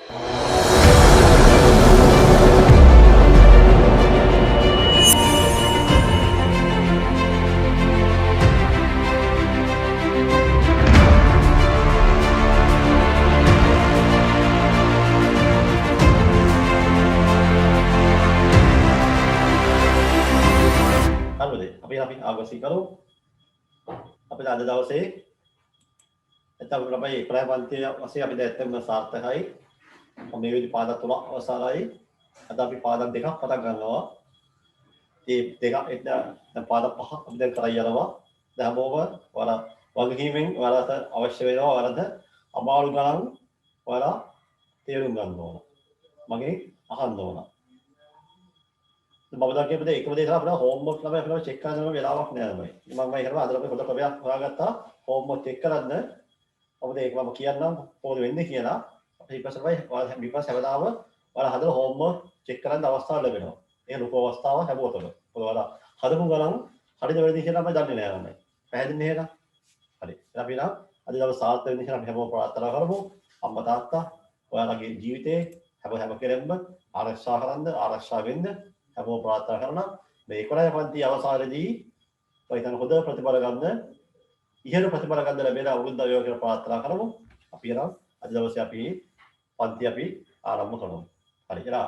අපි ආගසි කරමු. අපි අද දවසේ එතකොට අපි ප්‍රයපන්ති වශයෙන් අපි දැක්කම සාර්ථකයි. මේ විදි පාඩම් 3 අවසానයි. අද අපි පාඩම් දෙකක් පටන් ගන්නවා. මේ දෙක දැන් පාඩම් 5ක් අපි දැන් කරලා යනවා. දැන් හැමෝම ඔයාලා වගකීමෙන් ඔයාලට අවශ්‍ය වෙනවා ඔයාලට අමාරු ගණන් ඔයාලා තේරුම් ගන්න ඕන. මගෙන් අහන්න ඕන. මම දැන් කියපු දේ එකම දේ තමයි අපිට හෝම්වර්ක් ළමයි අපිට චෙක් කරන්න වෙලාවක් නෑ ළමයි. මම හිතනවා අද අපි පොඩ ප්‍රවයක් හොයාගත්තා හෝම්වර්ක් චෙක් කරන්න. මොකද ඒක මම කියන්නම් කොහොමද වෙන්නේ කියලා. අපි ඊපස්සෙයි ඔයාලා ඊපස්ස හැමදාම ඔයාලා හදලා හෝම්වර්ක් චෙක් කරන්න අවස්ථාව ලැබෙනවා. ඒ ලොකු අවස්ථාවක් හැමෝටම. මොකද ඔයාලා හදපු ගණන් හරිද වැරදිද කියලා අපි දන්නේ නෑ ළමයි. පැහැදිලිනේ එහෙනම්? හරි. එහෙනම් අපි නම් අද දවස් සාර්ථක වෙන්න කියලා අපි හැමෝම ප්‍රාර්ථනා කරමු. අම්මා තාත්තා ඔයාලගේ ජීවිතේ හැම කෙනෙක්ම ආරක්ෂා කරන්න ආරක්ෂා වෙන්න හැමෝම ප්‍රාර්ථනා කරනවා. මේ 11 පන්ති අවසානයේදී ඔයතන හොඳ ප්‍රතිඵල ගන්න ඉහළ ප්‍රතිඵල ගන්න ලැබෙන අවුරුද්ද වේවා කියලා ප්‍රාර්ථනා කරමු. අපි එනම් අද දවසේ අපි පන්ති අපි ආරම්භ කරමු. හරි. එහෙනම්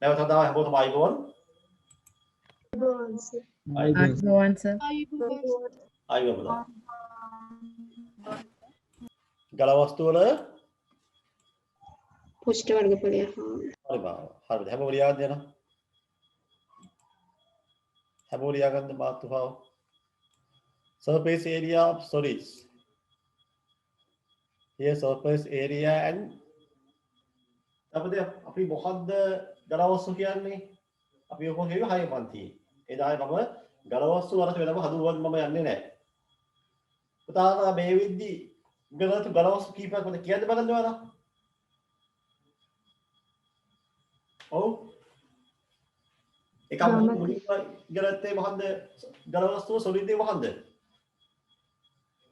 නැවත තව හැමෝටම ආයිබෝන්. ආයිබෝන් සර්. ආයිබෝන්. ගල වස්තු වල පුෂ්ඨ වර්ගඵලය. හරි බා. හරිද? හැමෝම ලියා ගන්න. හැමෝම ලියා ගන්න මාතෘකාව. Surface area of solids. Here surface area and අපි මොකද්ද ගලවස්තු කියන්නේ? අපි ඔක කියුවේ 6 පන්තියේ. ඒ දායි මම ගලවස්තු වලට වෙනම හඳුන්වන්න මම යන්නේ නැහැ. පුතාලා මේ විද්දි ගලවස්තු කීපයක් මම කියන්න බලන්න ඔයාලා. ඔව්. එකක් මුලින්ම ඉගෙනත්තේ මොකද්ද? ගලවස්තුව සොලිඩ් එක මොකද්ද?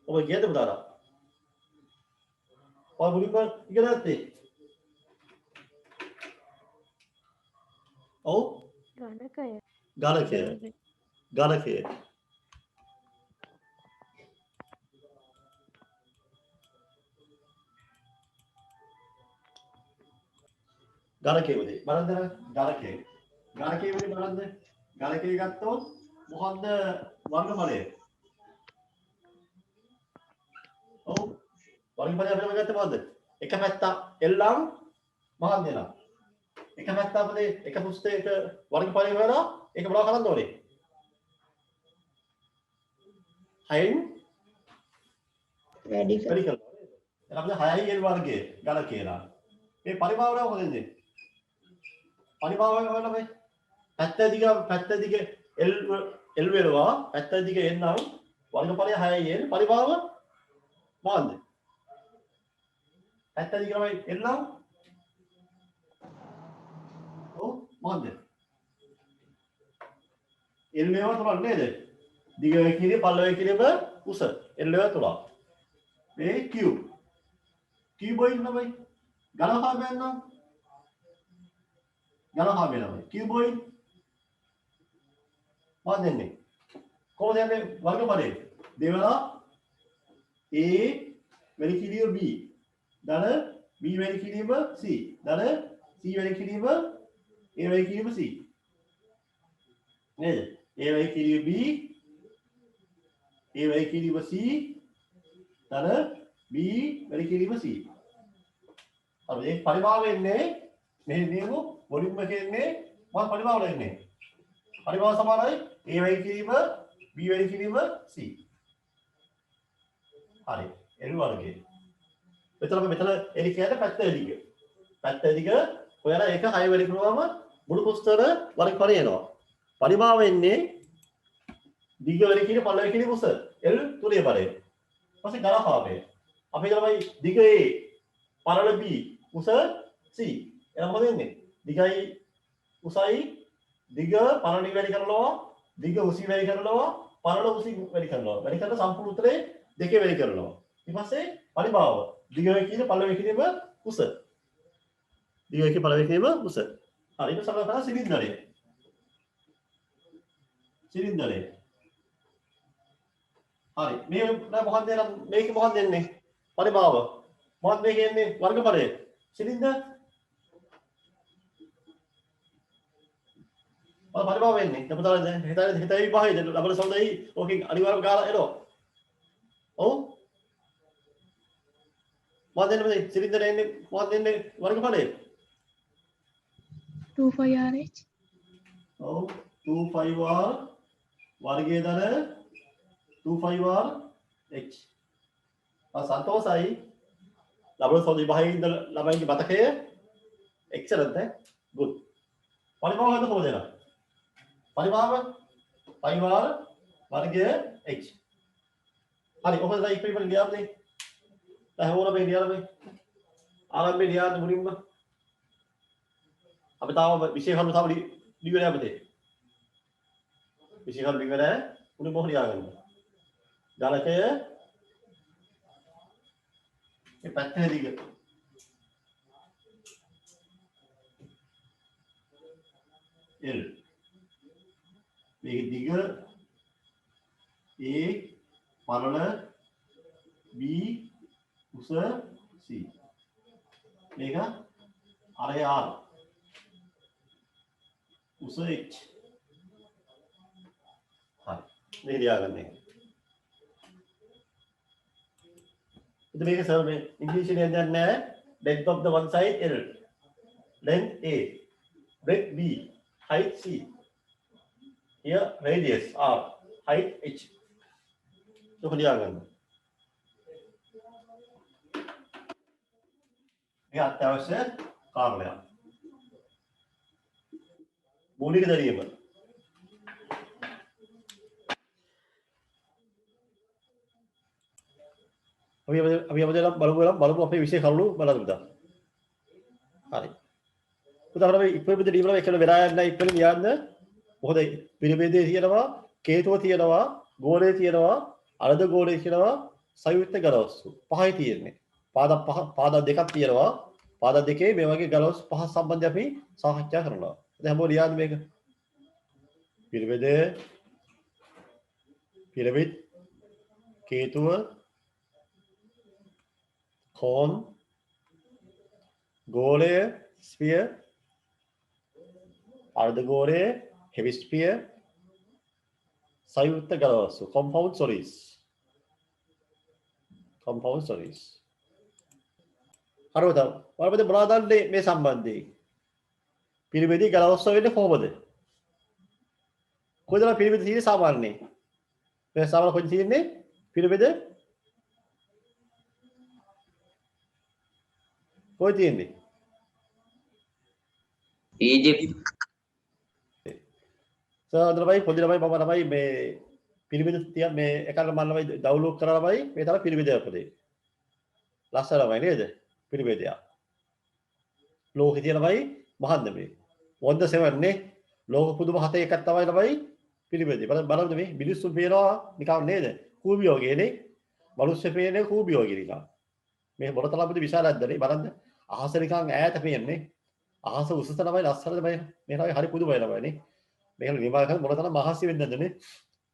ඔබ කියන්න පුතාලා. ඔය මුලින්ම ඉගෙනත්තේ. ඔව්. ගණකය. ගණකය. ගණකය. ගණකය උදේ බලන්න ගණකය. ගණකය උදේ බලන්න. ගණකය ගත්තොත් මොකද්ද වර්ගඵලය? ඔව්. වර්ගඵලය අපිට ගත්තේ මොකද්ද? එක පැත්ත L මහත් දෙනවා. එක පැත්ත අපේ එක පුස්තකයක වර්ගඵලය හොයලා ඒක මොනව කරන්න ඕනේ? 6න් වැඩි කරනවා. එහෙනම් අපිට 6යි L වර්ගය ගණ කියලා. මේ පරිමාවය හොයන්නේ. පරිමාවය හොයලා මේ පැත්ත දිග L වෙනවා. පැත්ත දිග n නම් වර්ගඵලය 6යි L පරිමාව මොකද්ද? පැත්ත දිග තමයි L නම් මොකද්ද? L වේව තුනක් නේද? දිග වේ කිරීම පළල වේ කිරීම උස L වේව තුනක්. මේ Q. Cuboid නමයි. ඝනකාභයන් නම් ඝනකාභය නමයි. Cuboid මොකද දෙන්නේ? කොහොමද යන්නේ වර්ගඵලය? දෙවලා A වැඩි කිරීම B. ධන B වැඩි කිරීම C. ධන C වැඩි කිරීම A වැඩි කිරීම C. නේද? A වැඩි කිරීම B A වැඩි කිරීම C ධන B වැඩි කිරීම C. අර මේ පරිමාව වෙන්නේ මෙහි නියම වොලියුම් එකේ ඉන්නේ මොකක් පරිමාව වල ඉන්නේ? පරිමාව සමානයි A වැඩි කිරීම B වැඩි කිරීම C. හරි. L වර්ගය. මෙතන L කියන්නේ පැත්ත දිග. පැත්ත දිග ඔයාලා ඒක 6 වැඩි කරුවාම මුළු පුස්තකවල වර්ගඵලය එනවා. පරිමාව වෙන්නේ දිග වැඩි කිරීම පළල වැඩි කිරීම උස L තුනේ බලය. ඊපස්සේ ඝනකාභය. අපි තමයි දිග A පළල B උස C. එහෙනම් මොකද වෙන්නේ? දිගයි උසයි දිග පළල වැඩි කරනවා දිග උසි වැඩි කරනවා පළල උසි වැඩි කරනවා. වැඩි කරන සම්පූර්ණ උත්තරේ දෙකේ වැඩි කරනවා. ඊපස්සේ පරිමාව දිග වැඩි කිරීම පළල වැඩි කිරීම උස. දිග එකේ පළවෙනිම උස. හරි ඒක සමහර කරා සිලින්ඩරය. සිලින්ඩරය. හරි මේ මොකක්ද මේක මොකක්ද දෙන්නේ? පරිමාව. මොකක්ද මේ කියන්නේ වර්ගඵලය? සිලින්ඩර් ඔය පරිමාව වෙන්නේ. අපතල හිතයි විභාගය ලබන සම්දයි ඕකේ අනිවාර්යව ගාලා එනවා. ඔව් මොකක්ද දෙන්නේ සිලින්ඩර් එන්නේ මොකක්ද දෙන්නේ වර්ගඵලය? 25RH. ඔව් 25R වර්ගයේ දර 25R H. සන්තෝෂයි ලබන සම්දි විභාගයේ ඉඳලා ළමයින්ගේ මතකය excellent good. පරිමාව හද කොහොමද එනවා? පරිමාව 5R වර්ගය H. හරි ඔහොමද ඉක්මනට ලියන්නේ? දැන් හොරම ලියන්නේ. ආරම්භයේ ලියන්න මුලින්ම අපි තාම විශේෂ කරුණු තාම ලියන්නේ අපතේ. විශේෂ කරුණු ලියන්නේ මුලින්ම ලියාගන්න. ජලකය මේ පැත්තේ දිග L මේක දිග A පළල B උස C මේක අරය R උස H හරි මේ ලියාගන්න එක. ඉතින් මේක සර් මේ ඉංග්‍රීසියෙන් දැන් නැහැ length of the one side L length A breadth B height C here radius R height H तो ලියාගන්න. මේ අත්‍යවශ්‍ය කාරණයක්. මූලික දැරීම. අපි බලමු අපේ විශේෂ කරුණු බලමු පුතා. හරි. පුතා අපි ඉක්මනට දීලා එකල වෙලා යන්න ඉක්මනට ලියන්න. මොකද පිළිබෙදේ තියෙනවා, කේතුව තියෙනවා, ගෝලය තියෙනවා, අර්ධ ගෝලය තියෙනවා, සංයුක්ත ගලවස්තු. පහයි තියෙන්නේ. පාද දෙකක් තියෙනවා. පාද දෙකේ මේ වගේ ගලවස්තු පහ සම්බන්ධ අපි සාකච්ඡා කරනවා. දැන් මොකද ලියන්නේ මේක? පිරමිඩ් කේතුව කෝන් ගෝලය ස්ෆියර් අර්ධ ගෝලය හෙමිස්ෆියර් සංයුක්ත ගලවස්තු compound solids හරිද? වලපද මොනවද මේ සම්බන්ධයෙන් පිරමිඩි ගලවස්තු වෙන්නේ කොහොමද? කොහෙද පිරමිඩ තියෙන්නේ සාමාන්‍යයෙන්? මේ සාමාන්‍ය කොහෙද තියෙන්නේ පිරමිඩ? කොහෙද තියෙන්නේ? Egypt. සාදරවයි පොඩි ළමයි මම ළමයි මේ පිරමිඩ තිය මේ එකකට මම ළමයි ඩවුන්ලෝඩ් කරලා ළමයි මේ තමයි පිරමිඩ අපතේ. ලස්සන ළමයි නේද? පිරමිඩය. ලෝකේ තියෙන ළමයි මහන්ද මේ. වොන්ද 7 නේ. ලෝක පුදුම 7 එකක් තමයි ළමයි පිරමිඩ. බලන්න මේ මිනිස්සු පේනවා නිකන් නේද? කූඹියෝ වගේ නේ. මිනිස්සු පේන්නේ කූඹියෝ වගේ නිකන්. මේ මොන තරම්ද විශාලද නේ බලන්න. අහස නිකන් ඈත පේන්නේ. අහස උසස තමයි ලස්සනද මේ ළමයි හරි පුදුමයි ළමයි නේ. මේක නිර්මාණය කරන මොන තරම් මහසි වෙන්නද නේ.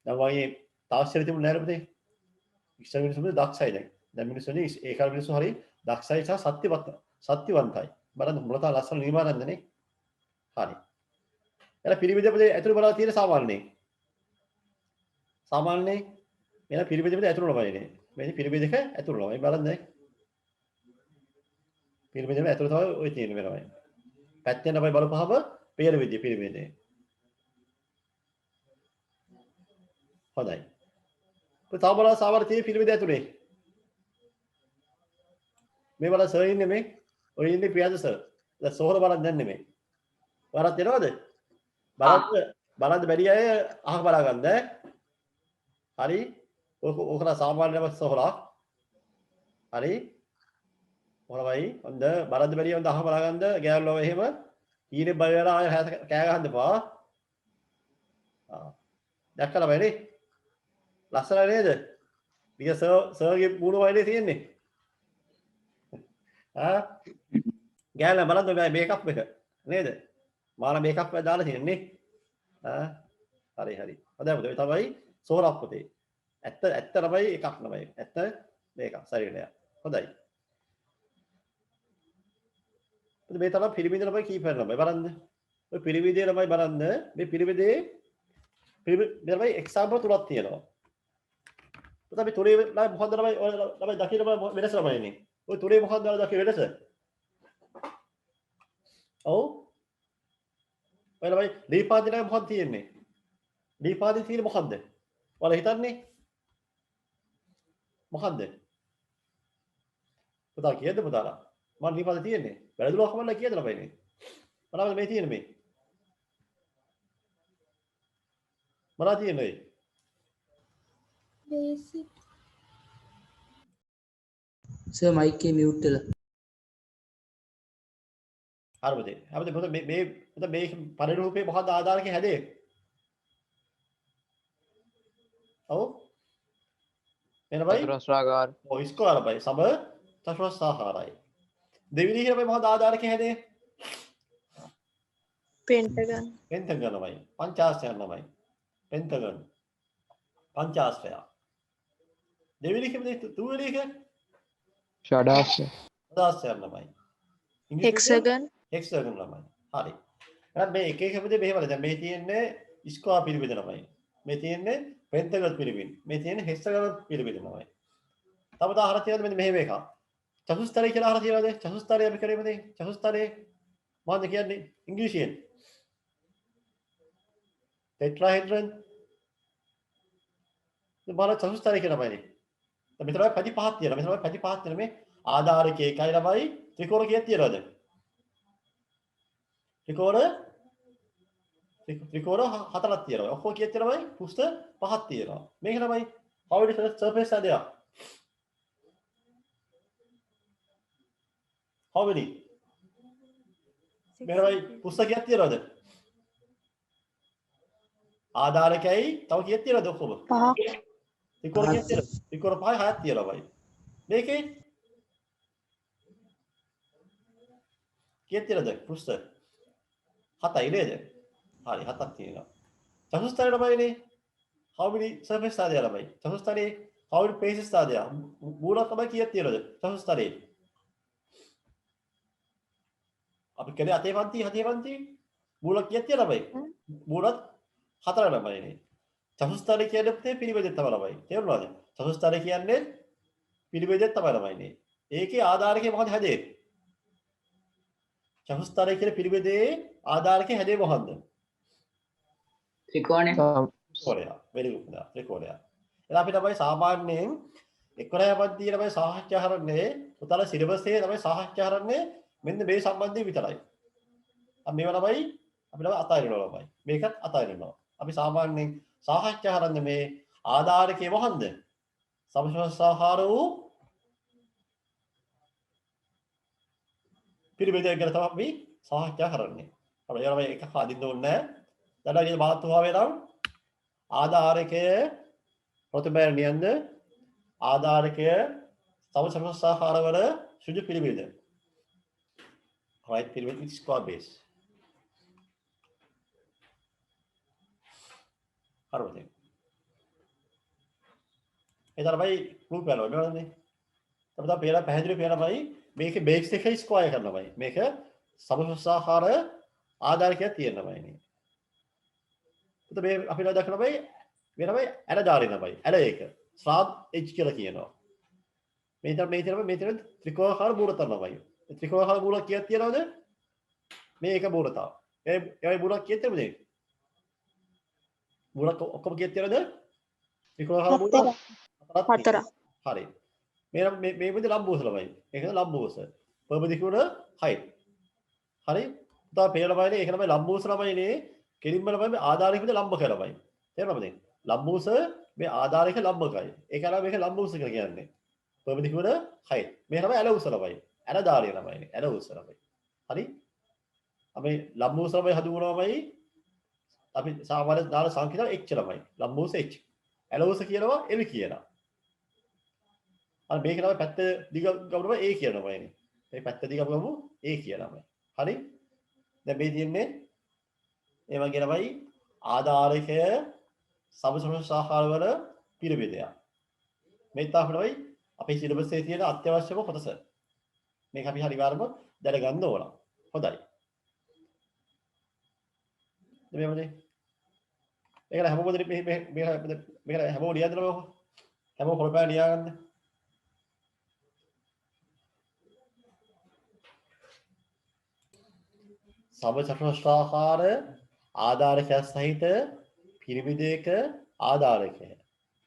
දැන් වගේ තාක්ෂණය තිබුණ නැහැ පුතේ. ඉස්සර මිනිස්සු දක්ෂයි දැන්. දැන් මිනිස්සුනේ ඒ කාලේ මිනිස්සු හරි දක්ෂයි සහ සත්‍යවන්තයි. බලන්න මොන තරම් ලස්සන නිර්මාණයක්ද නේ. හරි. එලා පිරමිඩ පුතේ ඇතුළේ බලලා තියෙන සාමාන්‍යයෙන්. මෙලා පිරමිඩ පුතේ ඇතුළේ ළමයි නේ. මේ පිරමිඩ එක ඇතුළේ ළමයි බලන්න දැන්. පිරමිඩ එක ඇතුළේ තමයි ඔය තියෙන වෙනවයි. පැත්තෙන් අපි බලපුවහම පේන විදිය පිරමිඩේ. හොඳයි. තව බලන්න සාමාන්‍ය තියෙන පිරමිඩ ඇතුලේ. මේ බලන්න සර් ඉන්නේ මේ. ඔය ඉන්නේ පියාද සර්. දැන් සෝහර බලන්න දැන් නෙමෙයි. වරක් දෙනවද? බලන්න බැරි අය අහක බලා ගන්න ඈ. හරි. ඔකලා සාමාන්‍යම සෝහරක්. හරි. මොනවයි? හොඳ බලන්න බැරි හොඳ අහක බලා ගන්න. ගෑල්ලෝ එහෙම ඊනේ බය වෙලා ආය කෑ ගහන්න එපා. දැක්කලා බෑනේ. ලස්සන නේද? නික සර්ගේ මූණ වයිනේ තියෙන්නේ. ගෑනලා බලන්න මේ මේකප් එක නේද? මාලා මේකප් එක දාලා තියෙන්නේ. හරි හරි. හොඳයි පුතේ. තමයි සෝරක් පුතේ. ඇත්ත තමයි එකක් නෙමෙයි. ඇත්ත මේක ශරීරය. හොඳයි. මේ තරම් පිරිමිද ළමයි කීපයක් ළමයි බලන්න. ඔය පිරිමිදේ ළමයි බලන්න. මේ පිරිමිදේ ළමයි එක්සැම්පල් තුනක් තියෙනවා. පුතා මේ තුනේ මොකද්ද ළමයි දකින්න වෙනස ළමයිනේ. ඔය තුනේ මොකද්ද දකින්න වෙනස? ඔව්. ඔය ළමයි දීපාදිනේ මොකක්ද තියෙන්නේ? දීපාදි තියෙන්නේ මොකද්ද? ඔයාලා හිතන්නේ? මොකද්ද? පුතා කියද්ද පුතාලා? මම දීපාදි තියෙන්නේ. වැරදුලා කමන්න කියද ළමයිනේ. මොනවද මේ තියෙන්නේ මේ? මොනවද තියෙන්නේ? Basic. සර් මයික් එක මියුට් වෙලා. හරිද? අපිට පුතා මේ පරිරූපේ මොකද්ද ආධාරකේ හැදේ? ඔව්. එනබයි චතුරස්‍රාකාර. ඔව් ස්කෝරබයි සම චතුරස්‍රාකාරයි. දෙවෙනි එක මොකද ආධාරකේ හැදේ? Pentagon. පෙන්ටගනමයි. පංචාස්ත්‍රයක් නමයි. පෙන්ටගන්. පංචාස්ත්‍රය. දෙවෙනි එක තුන්වෙනි එක ෂඩාස්ය. දාස්ත්‍රයක් නමයි. Hexagon. හෙක්සාගන් නමයි. හරි. එහෙනම් මේ එක එක විදිහේ මෙහෙමද දැන් මේ තියෙන්නේ ස්කෝර් පිරිමිද නමයි. මේ තියෙන්නේ පෙන්ටගන් පිරිමිද. මේ තියෙන්නේ හෙක්සාගන් පිරිමිද නමයි. තව උදාහරණ තියෙනවද මෙන්න මෙහෙම එකක්. චතුස්තරය කියලා අහලා තියෙනවද? චතුස්තරය අපි කරේ මොකද? චතුස්තරය මොකද්ද කියන්නේ ඉංග්‍රීසියෙන්? ටෙට්‍රාහෙඩ්‍රන්. බාල චතුස්තරය කියලා බයිනේ. දැන් මෙතන පැති පහක් තියෙනවා. මෙතන පැති පහක් තියෙන මේ ආධාරකයේ එකයි ළමයි ත්‍රිකෝණ කීයක් තියෙනවද? ත්‍රිකෝණ හතරක් තියෙනවා. ඔක්කොම කීයක් තියෙනවද? පෘෂ්ඨ පහක් තියෙනවා. මේක ළමයි how it is surface area. how many? මේකයි පෘෂ්ඨ කීයක් තියෙනවද? ආධාරකයි තව කීයක් තියෙනවද ඔක්කොම? පහක්. ත්‍රිකෝණ කීයක් තියෙනවද? ත්‍රිකෝණ පහයි හයක් තියෙනවා බයි. මේකේ කීයක් තියෙනවද? පෘෂ්ඨ හතයි නේද? හරි හතක් තියෙනවා. චතුස්තරයට බයිනේ. how many surface are there bye? චතුස්තරේ how many faces are there? මූල තමයි කීයක් තියෙනවද? චතුස්තරේ. අපි කලේ අතේ පන්ති මූල කීයක් තියෙනවද බයි? මූලත් හතර ළමයිනේ. චතුස්තරය කියන්නේ පුතේ පිරිවෙදෙක් තමයි ළමයි. තේරුණාද? චතුස්තරය කියන්නේ පිරිවෙදෙක් තමයි ළමයිනේ. ඒකේ ආධාරකේ මොකද හැදේ? චතුස්තරය කියන පිරිවෙදේ ආධාරකේ හැදේ මොකද්ද? ත්‍රිකෝණය. ත්‍රිකෝණය. very good නේද? ත්‍රිකෝණය. එහෙනම් අපි තමයි සාමාන්‍යයෙන් 11 පන්තියේ තමයි සාහිත්‍ය හරන්නේ. පුතාලා සිලබස් එකේ තමයි සාහිත්‍ය හරන්නේ මෙන්න මේ සම්බන්ධයෙන් විතරයි. අපි මේවා තමයි අපිට අතාරිනවා ළමයි. මේකත් අතාරිනවා. අපි සාමාන්‍යයෙන් සාහිත්‍ය හරන්නේ මේ ආධාරකයේ මොකන්ද? සමස්තසාහාර වූ පිරිවෙදයක් ගැන තමයි අපි සාහිත්‍ය හරන්නේ. අපි ඒවා එකක් අදින්න ඕනේ නැහැ. දැන් ඉතින් මාතෘකාවේ නම් ආධාරකය ප්‍රතිබල නියඳ ආධාරකය සමස්තසාහාර වල සුජු පිරිවෙද. right පිරිවෙද with square base. හරිද? ඒ තමයි ප්‍රූෆ් කරනවා නේද? තමයි පේලා පැහැදිලි පේනමයි මේකේ බේස් එක ස්ක්වයර් කරනමයි. මේක සමස්තසාහාර ආධාරකයක් තියෙනමයි නේ. පුත මේ අපිට දක්නමයි වෙනමයි ඇල දාරිනමයි. ඇල එක ස්ලාබ් එජ් කියලා කියනවා. මේ ත්‍රිකෝණාකාර මූල තමයි. ත්‍රිකෝණාකාර මූල කීයක් තියෙනවද? මේ එක මූලතාව. ඒ මූල කීයක් තියෙනවද? මූල ඔක්කොම කීයක් තියෙනවද? ත්‍රිකෝණාකාර මූල හතරක්. හරි. මේ විදිහ ලම්බෝස ළමයි. ඒකද ලම්බෝස. පර්පෙන්ඩිකියුලර් height. හරි. පුතා පේන ළමයිනේ ඒක තමයි ලම්බෝස ළමයිනේ. කෙලින්ම ළමයි මේ ආධාරයක විදිහ ලම්බ කරලා ළමයි. තේරෙනවද? ලම්බෝස මේ ආධාරයක ලම්බකයි. ඒක තමයි මේක ලම්බෝස කියලා කියන්නේ. පර්පෙන්ඩිකියුලර් height. මේ තමයි ඇලවුස ළමයි. ඇලදාරිය ළමයිනේ. ඇලවුස ළමයි. හරි. අපි ලම්බෝස ළමයි හදුවනවාමයි අපි සාමාන්‍ය දාන සංකේතය h ළමයි. ලම්බෝස h. ඇලවුස කියනවා l කියලා. අර මේක තමයි පැත්ත දිග ගමනම a කියනවායිනේ. මේ පැත්ත දිග අපි ගමු A කියලා තමයි. හරි? දැන් මේ තියෙන්නේ ඒ වගේ තමයි ආධාරකය සමසමස්ථාකාර වල පිරමිඩයක්. මේ තමයි අපේ සිලබස් එකේ තියෙන අත්‍යවශ්‍යම කොටස. මේක අපි හරියටම දැනගන්න ඕන. හොඳයි. මේක හැමෝම මේක හැමෝම ලියන්නම හැමෝම පොළපෑ ලියාගන්න. සමසමස්ථාකාර ආධාරකයක් සහිත පිරමිඩයක ආධාරකය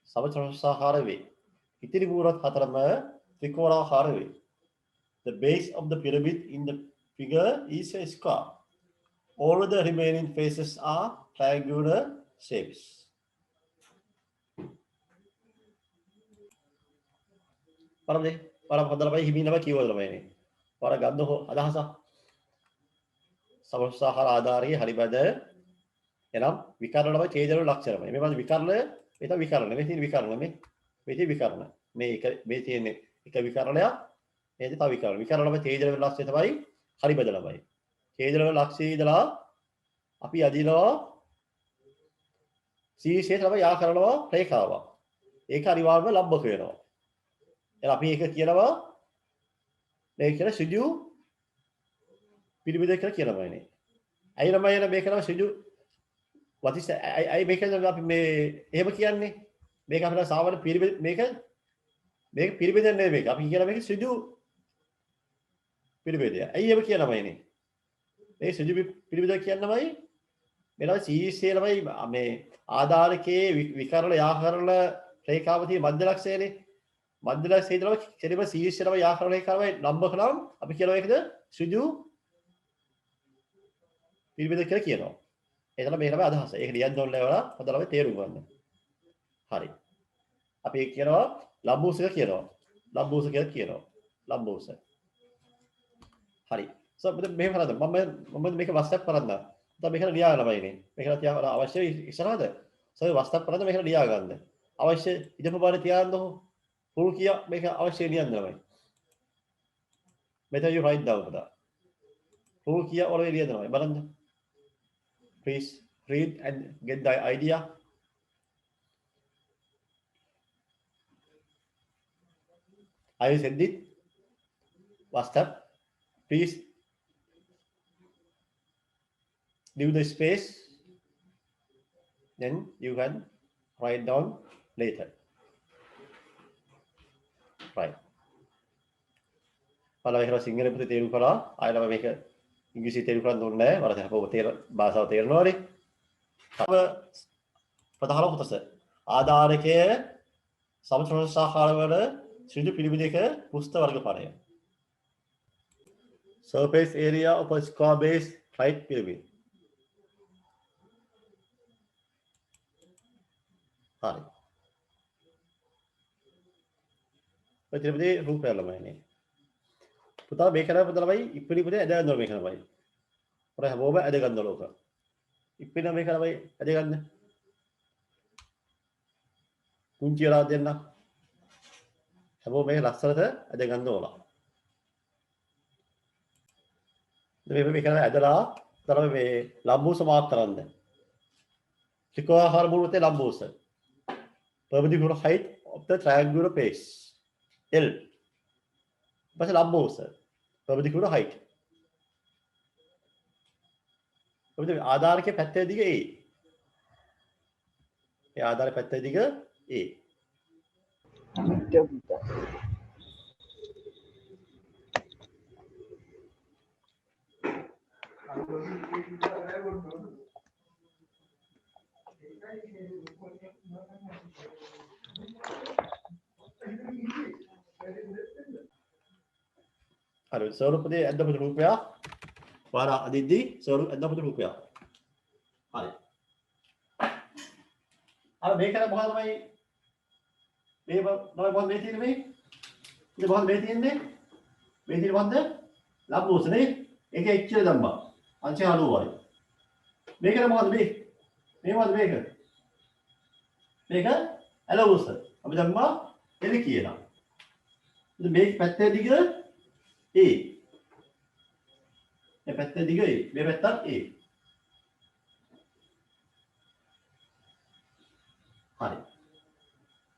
සමසමස්ථාකාර වේ. ඉතිරි මූලත් හතරම ත්‍රිකෝණාකාර වේ. The base of the pyramid in the figure is a square. All the remaining faces are triangular shapes. පරමදී පරම හොඳලා බයි හිමිනම කියවල බයිනේ. පර ගන්න අදහස. සමස්ථාකාර ආධාරයේ හරිබද එනම් විකරණ තමයි ඡේදවල ලක්ෂණමයි. මේ වගේ විකරණ මේ තමයි විකරණ. මේ තියෙන විකරණ මේ තියෙන විකරණ. මේ තියෙන්නේ එක විකරණයක්. මේක තව විකරණ. විකරණ තමයි ඡේදවල ලක්ෂණය තමයි හරිබද ළමයි. ඡේදවල ලක්ෂණය ඉදලා අපි අදිනවා සීසේ තමයි යා කරනවා රේඛාවක්. ඒක අනිවාර්යයෙන්ම ලම්බක වෙනවා. එහෙනම් අපි ඒක කියනවා මේක කියන සිදු පිරිමිද කියලා කියනවා නේ. ඇයි ළමයි එන මේක කරනවා සිදු වතිස් අයි මේක අපි මේ එහෙම කියන්නේ මේක අපිට සාමාන්‍ය පිරිමිද මේක පිරිමිද නෙවෙයි මේක. අපි කියන මේක සිදු පිරිමිදය. ඇයි එහෙම කියනවයි නේ. මේ සිදු පිරිමිද කියනවයි මෙලව සීසේ ළමයි මේ ආධාරකයේ විකරණ යාකරණ රේඛාවතිය මධ්‍ය ලක්ෂයනේ. මධ්‍ය ලක්ෂය තමයි කෙලිම සීසේ ළමයි යාකරණ රේඛාවයි ලම්බක නම් අපි කියනවා ඒකද සිදු පිරිමිද කියලා කියනවා. ඒ තමයි මේ තමයි අදහස. ඒක ලියන්න ඕනේ වල හොඳටම තේරුම් ගන්න. හරි. අපි කියනවා ලම්බෝස කියලා කියනවා. ලම්බෝස කියලා කියනවා. ලම්බෝස. හරි. මෙහෙම කරද්ද මම මේක WhatsApp කරන්න. දැන් මේක ලියා ළමයිනේ. මේක තියා අවශ්‍ය ඉස්සරහද? WhatsApp කරද්ද මේක ලියා ගන්න. අවශ්‍ය ඉදපබාරේ තියාන්නකො. පුරු කිය මේක අවශ්‍ය ලියන්න ළමයි. මෙතන you write down for that. පුරු කිය ඔලේ ලියන්න ළමයි. බලන්න. Please read and get the idea. I will send it. WhatsApp. Please leave the space. Then you can write down later. Right. පළවෙනි හර සිංහල පුතේ තේරුම් කරා. ආයෙත් මේක ඉංග්‍රීසි තේරුම් කරන්න ඕනේ නැහැ. වරද අපව භාෂාව තේරෙනවානේ. තව ප්‍රධාන කොටස ආධාරකයේ සමස්ථාකාර වල සිදු පිළිබිදක පුස්ත වර්ගඵලය. Surface area of a square base right pyramid. හරි. ප්‍රතිපදේ රූපය ළමයිනේ. පුතා මේක කරා පුතා ළමයි ඉපිරිපිරේ ඇද ගන්නවා මේක ළමයි. පොර හැමෝම ඇද ගන්නවා ලෝක. ඉපින මේක ළමයි ඇද ගන්න. කුංචි වලා දෙන්න. හැමෝම මේක ලස්සනට ඇද ගන්න ඕන. මේක කරලා ඇදලා තමයි මේ ලම්බෝස මාක් කරන්න. ත්‍රිකෝණාකාර මුරුතේ ලම්බෝස. perpendicular height of the triangular base L. But ලම්බෝස perpendicular height. ඔබට ආධාරකයේ පැත්තේ දිග A. ඒ ආධාරයේ පැත්තේ දිග A. අර ස්වරූපයේ අද්දපු රූපය වාර අදිද්දි ස්වරූප අද්දපු රූපය. හරි. අර මේකට මොකද මේ මොකද මේ තියෙන්නේ මේ? ඉතින් මොකද මේ තියෙන්නේ? මේ තියෙන්නේ මොකද්ද? ලම්බෝසනේ. ඒක එච්චර දැම්මා. අංශය 90යි. මේකට මොකද මේ? මේ මොකද මේක? මේක ඇලවුස. අපි දැම්මා එලි කියලා. ඉතින් මේක පැත්තේ දිග A. මේ පැත්තේ දිගයි. මේ පැත්තත් A. හරි.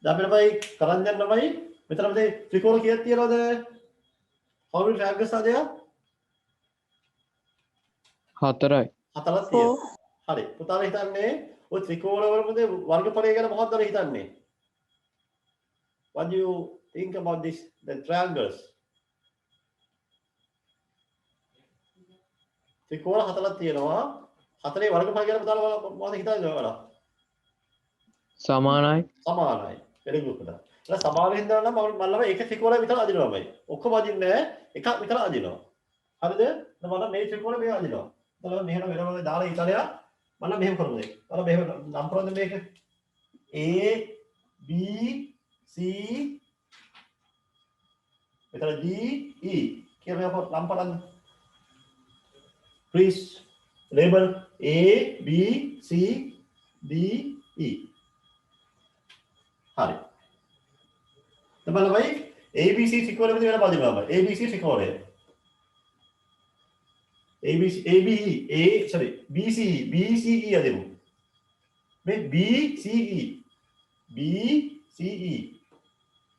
දැන් අපිට බයි කරන් යන්නමයි මෙතන මේ ත්‍රිකෝණ කීයක් තියෙනවද? How many triangles are there? 4යි. 4ක් තියෙනවා. හරි. පුතාලා හිතන්නේ ඔය ත්‍රිකෝණ වලදී වර්ගඵලය ගැන මොකක්ද හිතන්නේ? What do you think about this the triangles? ත්‍රිකෝණ 4ක් තියෙනවා. 4ේ වර්ගඵල ගැන පුතාලා මොකද හිතන්නේ ඔයාලා? සමානයි. සමානයි. very good පුතා. ඒක සමාන හින්දා නම් මම ළම එක ත්‍රිකෝණය විතර අදිනවාමයි. ඔක්කොම අදින්නේ නැහැ. එකක් විතර අදිනවා. හරිද? මම මේ ත්‍රිකෝණය මෙහෙම අදිනවා. එතකොට මෙහෙම වෙනම දාලා ඊතලයා මම මෙහෙම කරමු දැන්. මම මෙහෙම නම් කරන්නේ මේක A B C මෙතන D E කියලා මම නම් කරන්නේ. Please label A B C D E. හරි. තමයි ABC ත්‍රිකෝණය මෙතන වෙන බදිනවා. ABC ත්‍රිකෝණය. BCE අදෙමු. මේ BCE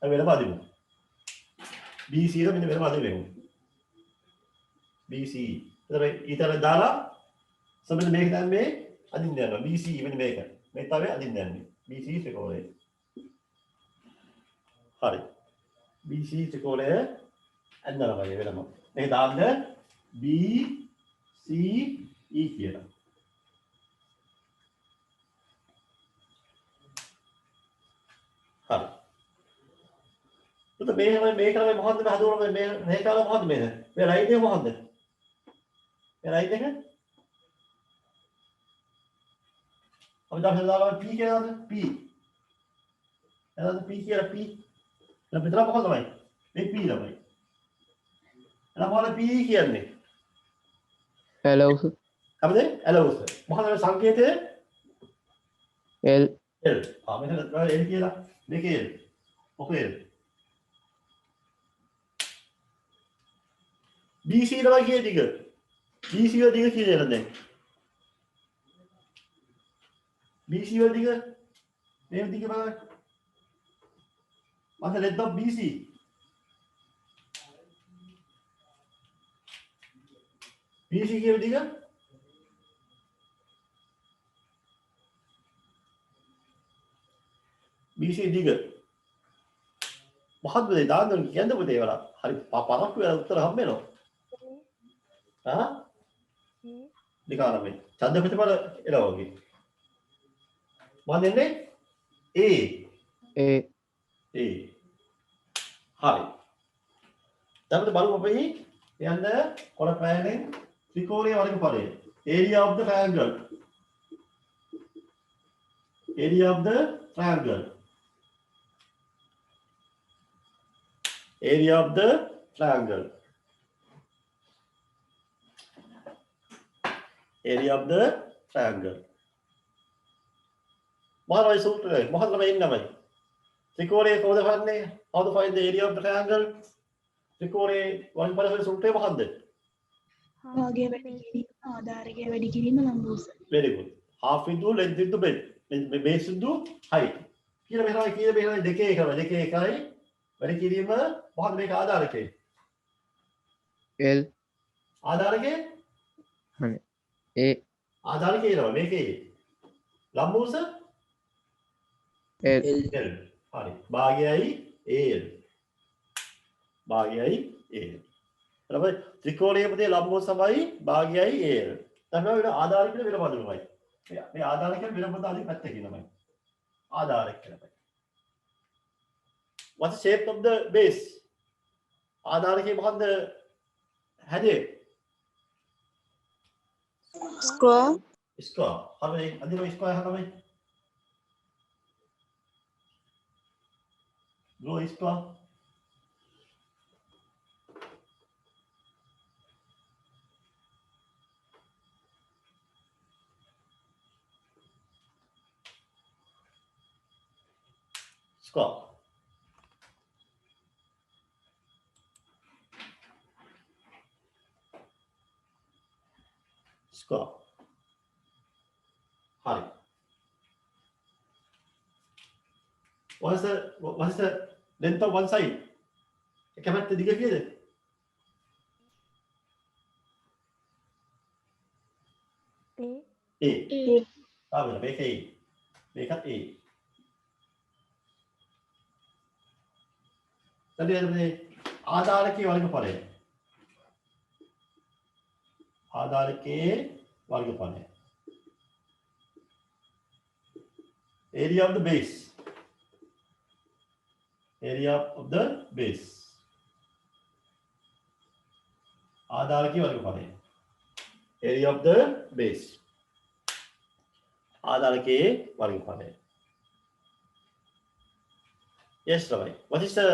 අර වෙන බදිමු. BC එක මෙන්න වෙන බදිමු. BCE. එතකොට ඊතල දාලා සමෙන් මේක දැන් මේ අදින්න යනවා. BCE මෙන්න මේක. මේ තමයි අදින්න යන්නේ. BCE ත්‍රිකෝණය. හරි. BCE ත්‍රිකෝණය අඳනවා වගේ වෙනම. මේක දාන්න BCE කියලා. හරි. එතකොට මේක තමයි මොකද්ද මේ හදුවම මේ රේඛාව මොකද්ද මේක? මේ ලයින් එක මොකද්ද? මේ ලයින් එක අපි දාලා P කියලාද? P. එතකොට P කියලා P. එහෙනම් මෙතන මොකක්ද තමයි? මේ P ළමයි. එහෙනම් මොකද P කියන්නේ? ඇලවුස. අපිට ඇලවුස. මොකද සංකේතය? L. L. මෙතන L කියලා. මේක L. ඔකේ L. BC ළමයි කියේ දිග. BC වල දිග කියලා දැන්. BC වල දිග මේ දිග බලන්න. What's the length of BC? BC කියන දිග BC දිග මොකද්ද මේ දාන්න කියන්න පුතේ ඒවලා හරි පරක්කු වෙලා උත්තර හම්බ වෙනවා ආ නිකාරමයි ඡන්ද ප්‍රතිපල එනවා වගේ මම දෙන්නේ A A. හරි. දැන් බලමු අපි යන්න කොළ ප්‍රෑනෙන් ත්‍රිකෝණීය වර්ගඵලය. Area of the triangle. Area of the triangle. Area of the triangle. Area of the triangle. මොනවයි සූත්‍රය? මොකක්ද මේ ඉන්නමයි? ත්‍රිකෝණයේ කොහොමද හොයන්නේ? How to find the area of the triangle? ත්‍රිකෝණයේ වර්ගඵලයේ සූත්‍රය මොකක්ද? භාගය වැඩි කිරීම ආධාරකය වැඩි කිරීම ලම්බෝස. Very good. Half into length into breadth. Base into height. කියලා මෙහෙමයි කියලා මෙහෙමයි දෙකේ එකයි වැඩි කිරීම මොකක්ද මේක ආධාරකය? L. ආධාරකය? හරි. A. ආධාරකය එනවා මේකේ. ලම්බෝස L. L. හරි. භාගයයි AL. භාගයයි AL. ඊළඟ ත්‍රිකෝණයේ පුතේ ලම්බෝස තමයි භාගයයි AL. තමයි වෙන ආධාරක වෙන බඳුනමයි. මේ ආධාරක වෙන බඳ අනිත් පැත්ත කියනමයි. ආධාරක කියනමයි. What's the shape of the base? ආධාරකයේ මොකද්ද හැදේ? Square. Square. හරි. අදිනවා square හරි. Draw square. Square. square. හරි. What's the length of one side? එක පැත්ත දිග කීයද? A. ආවද මේක A. මේකත් A. දැන් ආධාරකයේ වර්ගඵලය. ආධාරකයේ වර්ගඵලය. Area of the base. Area of the base. ආධාරකයේ වර්ගඵලය. Area of the base. ආධාරකයේ වර්ගඵලය. Yes, Ravi. What is the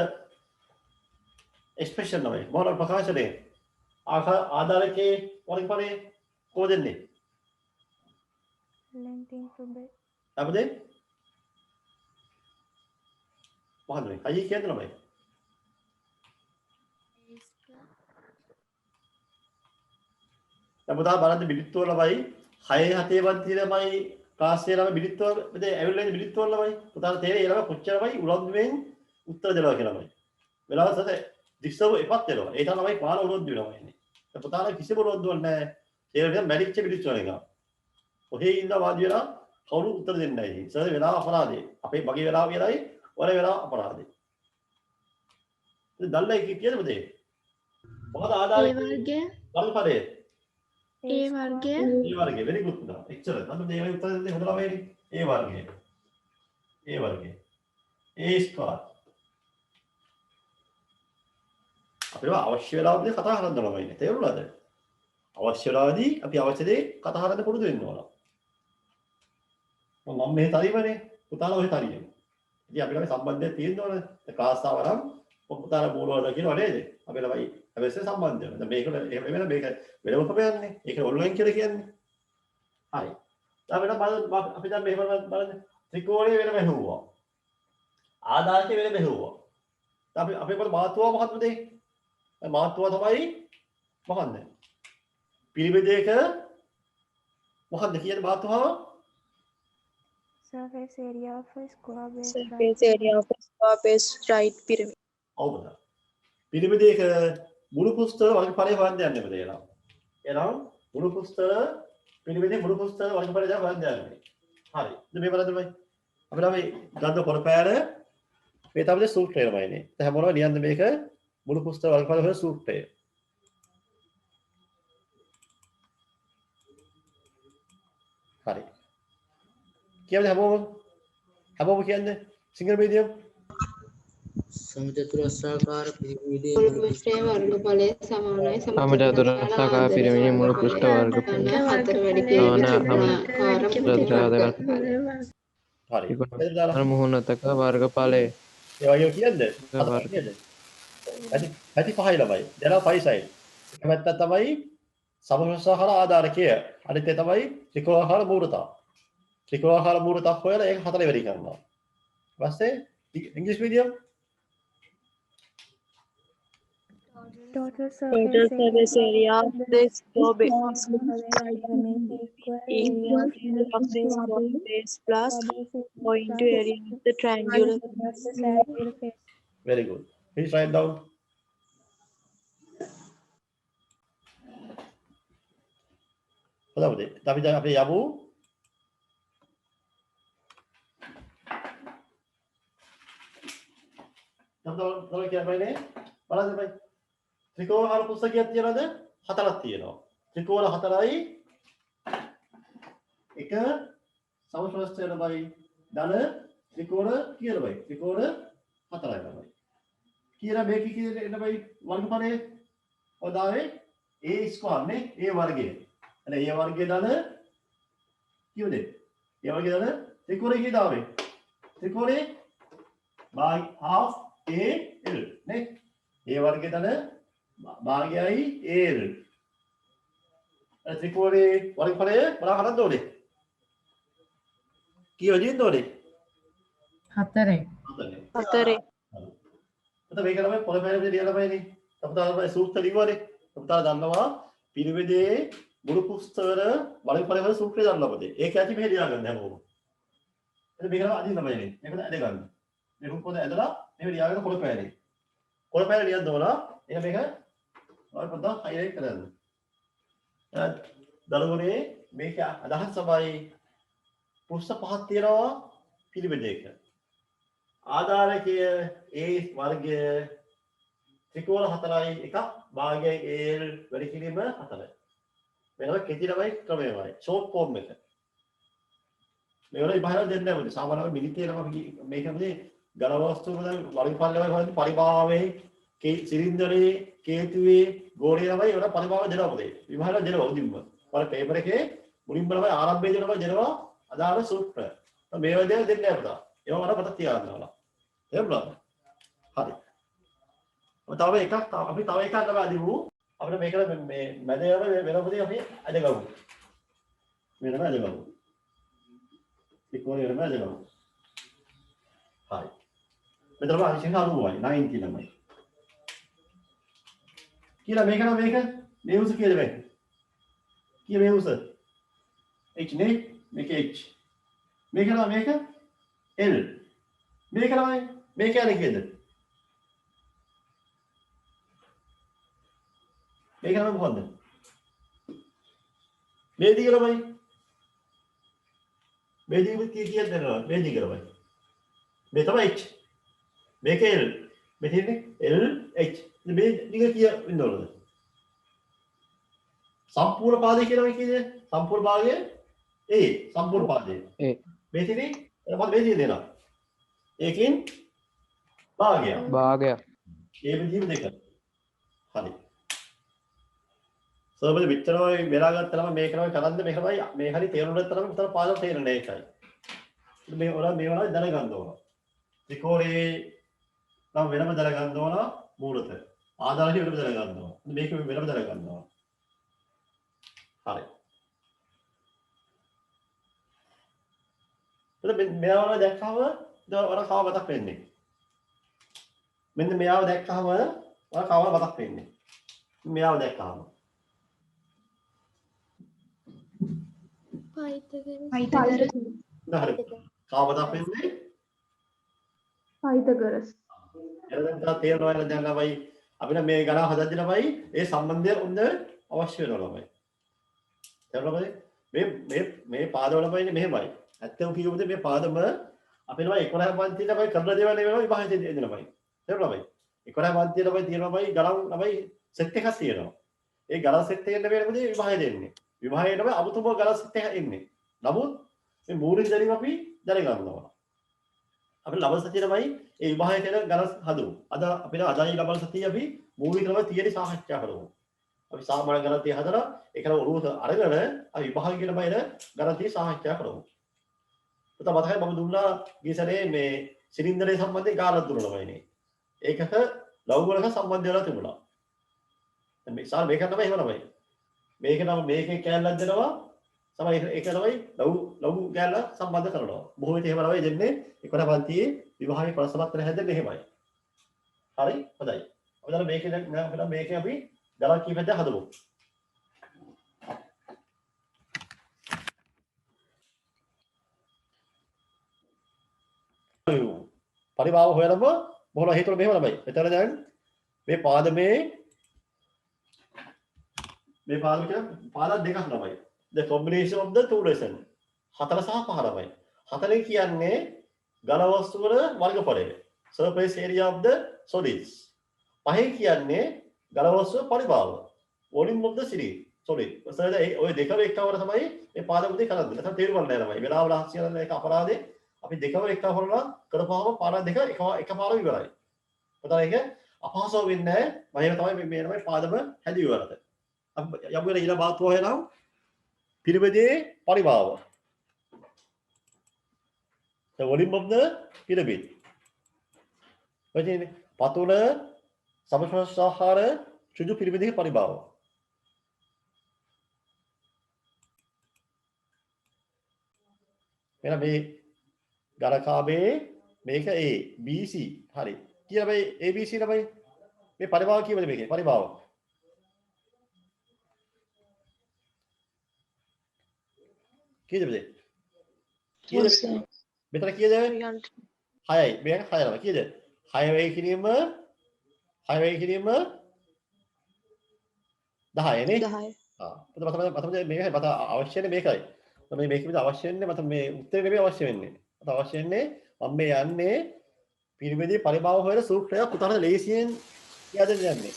expression, Ravi? මොන ප්‍රකාශනය? ආධාරකයේ වර්ගඵලය කොහොමද දෙන්නේ? length into base. අපදේ? මොකද්ද මේ? අයියේ කියන්නේ Ravi. දැන් පුතා බලන්න බිලිත්තු වල Ravi 6 7 වන් තියෙනමයි ක්ලාස් එකේ ළමයි බිලිත්තු වල මේ ඇවිල්ලා ඉන්න බිලිත්තු වල Ravi. පුතාට තේරෙයි ඒ ළමයි කොච්චර Ravi උනන්දුවෙන් උත්තර දෙනවා කියලා Ravi. වෙලාවකට දිස්සව එපත් වෙනවා. ඒ තමයි Ravi පාන උනන්දු වෙනවා ඉන්නේ. දැන් පුතාලා කිසිම උනන්දුවක් නැහැ. තේරෙන්නේ මැරිච්ච බිලිත්තු වල එක. ඔහේ ඉන්න වාඩි වෙලා කවුරු උත්තර දෙන්නේ නැහැ ඉතින්. සර් වෙලාව අපරාධේ. අපේ මගේ වෙලාව කියලායි ඔය වෙලාව අපරාධේ. ඉතින් දල්ලා එක කියද පුතේ? මොකද ආදාය වර්ගය වර්ගඵලය. ඒ වර්ගය ඒ වර්ගය very good පුතා. එච්චරයි. අන්න මේ වගේ උත්තර දෙන්නේ හොඳ ළමයිනේ. ඒ වර්ගය. ඒ වර්ගය. A square. අපිට අවශ්‍ය වෙලාවදී කතා කරන්න ළමයිනේ. තේරුණාද? අවශ්‍ය වෙලාවදී අපි අවශ්‍ය දේ කතා කරන්න පුරුදු වෙන්න ඕන. මම මේ තරියමනේ. පුතාලා ඔය තරියම. ඉතින් අපිට මේ සම්බන්ධයක් තියෙන්න ඕනේ. ක්ලාස් ආවනම් පුතාලා බෝල වල කියනවා නේද? අපි ළමයි හැබැයි සම්බන්ධය. දැන් මේක වෙන මේක වෙනම කපයන්නේ. ඒක ඔන්ලයින් කියලා කියන්නේ. හරි. අපිට අපි දැන් මෙහෙම බලන්න ත්‍රිකෝණය වෙන මෙහෙවුවා. ආධාරකය වෙන මෙහෙවුවා. අපි අපේ පොත මාතෘකාව මොකක්ද දෙන්නේ? මාතෘකාව තමයි මොකක්ද? පිරිමැදයක මොකක්ද කියන්නේ මාතෘකාව? Surface area of a square base. Surface area of a square base right pyramid. ඔව්. පිරිමැදයක මුළු පුස්තක වර්ගඵලය හොයන්න යන්න බෑ එනවා. එනවා මුළු පුස්තක පිරිමැදේ මුළු පුස්තක වර්ගඵලය දැන් හොයන්න යන්නේ. හරි. ඉතින් මේ බලන්න බයි. අපිට මේ ගන්න පොරපෑර මේ තමයි සූත්‍රය ළමයිනේ. දැන් මොනවද ලියන්නේ මේක මුළු පුස්තක වර්ගඵලය හොයන සූත්‍රය. හරි. කියන්නේ හැමෝම කියන්නේ සිංගල් මීඩියම් සමචතුරස්‍රාකාර පිරිමීඩේ මුළු පෘෂ්ඨයේ වර්ගඵලය සමානයි සමචතුරස්‍රාකාර පිරිමීඩේ මුළු පෘෂ්ඨ වර්ගඵලය හතර වැඩි හරි. මුහුණතක වර්ගඵලය. ඒ වගේ කියන්නේ හතර කියන්නේ. ඇති පහයි ළමයි. දෙනවා 5 side. එක පැත්තක් තමයි සමචතුරස්‍රාකාර ආධාරකය. අනිත් එක තමයි ත්‍රිකෝණාකාර මූලතා. ත්‍රිකෝණාකාර මූලතා හොයලා ඒක හතරේ වැඩි කරනවා. ඊපස්සේ ඉංග්‍රීසි medium Total total surface area of the square base equal of the square base plus point to area of the triangular. very good. Please write down. හොඳයි. අපි දැන් අපි යමු තමයි කියන්නේ බලන්න බයි. ත්‍රිකෝණාකාර පුස්තකයක් තියනද? 4ක් තියෙනවා. ත්‍රිකෝණ 4යි එක සමස්තය බයි ධන ත්‍රිකෝණ කියලා බයි. ත්‍රිකෝණ 4යි බයි. කියලා මේක කියන බයි වර්ගඵලය ඔදාවේ A ස්ක්වයර් නේ A වර්ගය. අනේ A වර්ගය ධන කියුනේ. A වර්ගය ධන ත්‍රිකෝණය කීදාවේ? ත්‍රිකෝණේ by half AL නේ. A වර්ගය ධන භාගයයි AL. ත්‍රිකෝණේ වර්ගඵලය බලන්න හදන්න ඕනේ. කීයද දෙන්න ඕනේ? 4. හතරේ එතකොට මේක තමයි පොළොපෑරේ ලියලා බෑනේ. අපතාලම සූත්‍ර ලිව්වනේ. අපතාල දන්නවා පිරිමැදේ මුළු පුස්තකවල වලින් පරිවර්ත සූත්‍රය දාන්න අපතේ. ඒක ඇති මෙහෙ ලියා ගන්න හැමෝම. එතන මේක අදින්න තමයි ඉන්නේ. මේකද ඇද ගන්න. මේ රූප පොත ඇදලා මේක ලියාගෙන කොළ පෑනේ. කොළ පෑන ලියන්න දෝලා එහෙනම් මේක ඔය පොත හයිලයිට් කරන්න. දලගොනේ මේක අදහස් තමයි පෘෂ්ඨ පහක් තියෙනවා පිළිවෙලක. ආධාරකයේ A වර්ගය ත්‍රිකෝණ හතරයි එකක් භාගයේ L වැඩි කිරීම හතරයි. මේක කෙටි ළමයි ක්‍රමයමයි. ෂෝට් ෆෝම් එක. මේවල විභාග දෙන්නේ නැහැ. සාමාන්‍යයෙන් මිලිතේරම මේකනේ ඝන වස්තු වල වලින් පල්ලෙවයි හොයන්නේ පරිභාවයේ සිලින්ඩරේ කේතුවේ ගෝලයේ ළමයි වල පරිභාව දෙනවා පොතේ. විභාග දෙනවා උදින්ම. වල පේපර් එකේ මුලින්ම ළමයි ආරම්භයේ දෙනවා අදාළ සූත්‍ර. මේ වගේ දේවල් දෙන්නේ නැහැ පුතා. ඒවා වල පොත තියාගන්නවා. එහෙමද? හරි. තව එකක් අපි තව එකක් තමයි අදිමු. අපිට මේක මේ මැදේම වෙනපොදී අපි අදගමු. වෙනම අදගමු. ඉක්මනින් වෙනම අදගමු. හරි. මෙතන අනිශේෂ 90යි 90 ළමයි. කියලා මේක නම් මේක මේ උස කියලා මේක. කී මේ උස? h නේ මේක h. මේක නම් මේක l. මේක ළමයි මේක යන්නේ කීයද? මේක නම් මොකද්ද? මේ දිග ළමයි. මේ දිග කීයද දෙනවා? මේ දිග ළමයි. මේ තමයි h. මේක l. මේ තියෙන්නේ l h. මේ දිග කීය වෙනවද? සම්පූර්ණ පාදය කියලා කියන්නේ සම්පූර්ණ භාගය a සම්පූර්ණ පාදය. මේ තියෙන්නේ මොකද මේ දිග දෙනවා. ඒකෙන් භාගය. ඒ විදිහම දෙක. හරි. සර්වද විතරයි වෙලා ගත්තාම මේක තමයි කරන්නේ මේක තමයි මේ හරි තේරුම් ගත්තාම උතර පාදම තේරෙන්නේ ඒකයි. මේ වල දැනගන්න ඕන. ත්‍රිකෝණේ නම් වෙනම දැනගන්න ඕන මූලත. ආධාරය වෙනම දැනගන්න ඕන. මේක වෙනම දැනගන්න ඕන. හරි. එතකොට මෙයාව දැක්කම ඔයාලා කව මතක් වෙන්නේ. මෙන්න මෙයාව දැක්කම ඔයාලා කව මතක් වෙන්නේ. මෙයාව දැක්කම පයිතගරස් හරි. කව මතක් වෙන්නේ? පයිතගරස් එතන තේරෙනවා නේද දැන් ළමයි අපිට මේ ගණන් හදද්දී ළමයි ඒ සම්බන්ධය උන්න අවශ්‍ය වෙනවා ළමයි. තේරුණාද? මේ පාදවල ළමයි මෙහෙමයි. ඇත්තම කියුවොත් මේ පාදම අපේ ළමයි 11 පන්තියේ ළමයි කරන දේවල් නෙවෙයි විභාගයේ දෙන ළමයි. තේරුණාද? 11 පන්තියේ ළමයි තියෙන ළමයි ගණන් ළමයි සෙට් එකක් තියෙනවා. ඒ ගණන් සෙට් එකෙන් නෙවෙයි මොකද විභාගය දෙන්නේ. විභාගයේ ළමයි අමුතුම ගණන් සෙට් එකක් එන්නේ. නමුත් මේ මූලික දැනීම අපි දැනගන්නවා. අපේ ලබන සතියේ ළමයි ඒ විභාගයේ තියෙන ගණන් හදමු. අද අපේ අදයි ලබන සතියේ අපි මූලික ළමයි තියෙන සාකච්ඡා කරමු. අපි සාමාන්‍ය ගණන් 30 හදලා ඒකම ඔරුව අරගෙන අපි විභාගයේ ළමයින ගණන් 30 සාකච්ඡා කරමු. පුතා මතකයි මම දුන්නා ගියසරේ මේ සිලින්ඩරේ සම්බන්ධයෙන් ගානක් දුන්නා ළමයිනේ. ඒකක ලඝු වලක සම්බන්ධ වෙලා තිබුණා. දැන් මේ සාර මේක තමයි එහෙම ළමයි. මේක නම් මේකේ කැලලක් දෙනවා. තමයි ඒක තමයි ලඝු කැලල සම්බන්ධ කරනවා. බොහෝ විට එහෙම ළමයි දෙන්නේ 11 පන්තියේ විභාගයේ ප්‍රශ්න පත්‍රය හැදෙන්නේ එහෙමයි. හරි හොඳයි. අපි දැන් මේකේ අපි ගණන් කීපයක් හදමු. පරිභාව හොයනම මොනවා හේතුවල මෙහෙම ළමයි. එතන දැන් මේ පාදමේ පාද දෙකක් ළමයි. The combination of the two lesson. 4 සහ 5 ළමයි. 4 කියන්නේ ඝන වස්තු වල වර්ගඵලය. Surface area of the solids. 5 කියන්නේ ඝන වස්තු පරිභාව. Volume of the solid. ඔය දෙකම එකවර තමයි මේ පාද මුදේ කරන්නේ. නැත්නම් තේරුම් ගන්න නෑ ළමයි. වෙලාවල හස්සියන එක අපරාධේ අපි දෙකම එකවරලා කරපුවාම පාර දෙක එකපාර ඉවරයි. පොතන එක අපහසු වෙන්නේ නැහැ. මම තමයි මේ තමයි පාදම හැදී ඉවරද. අපි යමු වෙන ඊළඟ මාතෘකාව වෙනවා පිරමීඩේ පරිභාව. The volume of the pyramid. වචනේ පතුල සමස්තහාර සුදු පිරමීඩේ පරිභාව. එහෙනම් මේ ගණකාභයේ මේක A BC හරි. කියලා බයි ABC ළමයි මේ පරිභාව කියවද මේකේ පරිභාව. කීයද මේ? කීයද? මෙතන කීයද? 6යි. මේක 6 ළමයි. කීයද? 6 වෙයි කිරීම 6 වෙයි කිරීම 10 නේ? 10. මට මේක මට අවශ්‍යනේ මේකයි. මම මේක විතර අවශ්‍ය වෙන්නේ මට මේ උත්තරේ නෙමෙයි අවශ්‍ය වෙන්නේ. මට අවශ්‍ය වෙන්නේ මම මේ යන්නේ පිරිමැදේ පරිභාව හොයන සූත්‍රයක් උදාහරණ ලේසියෙන් කියද යන්නේ.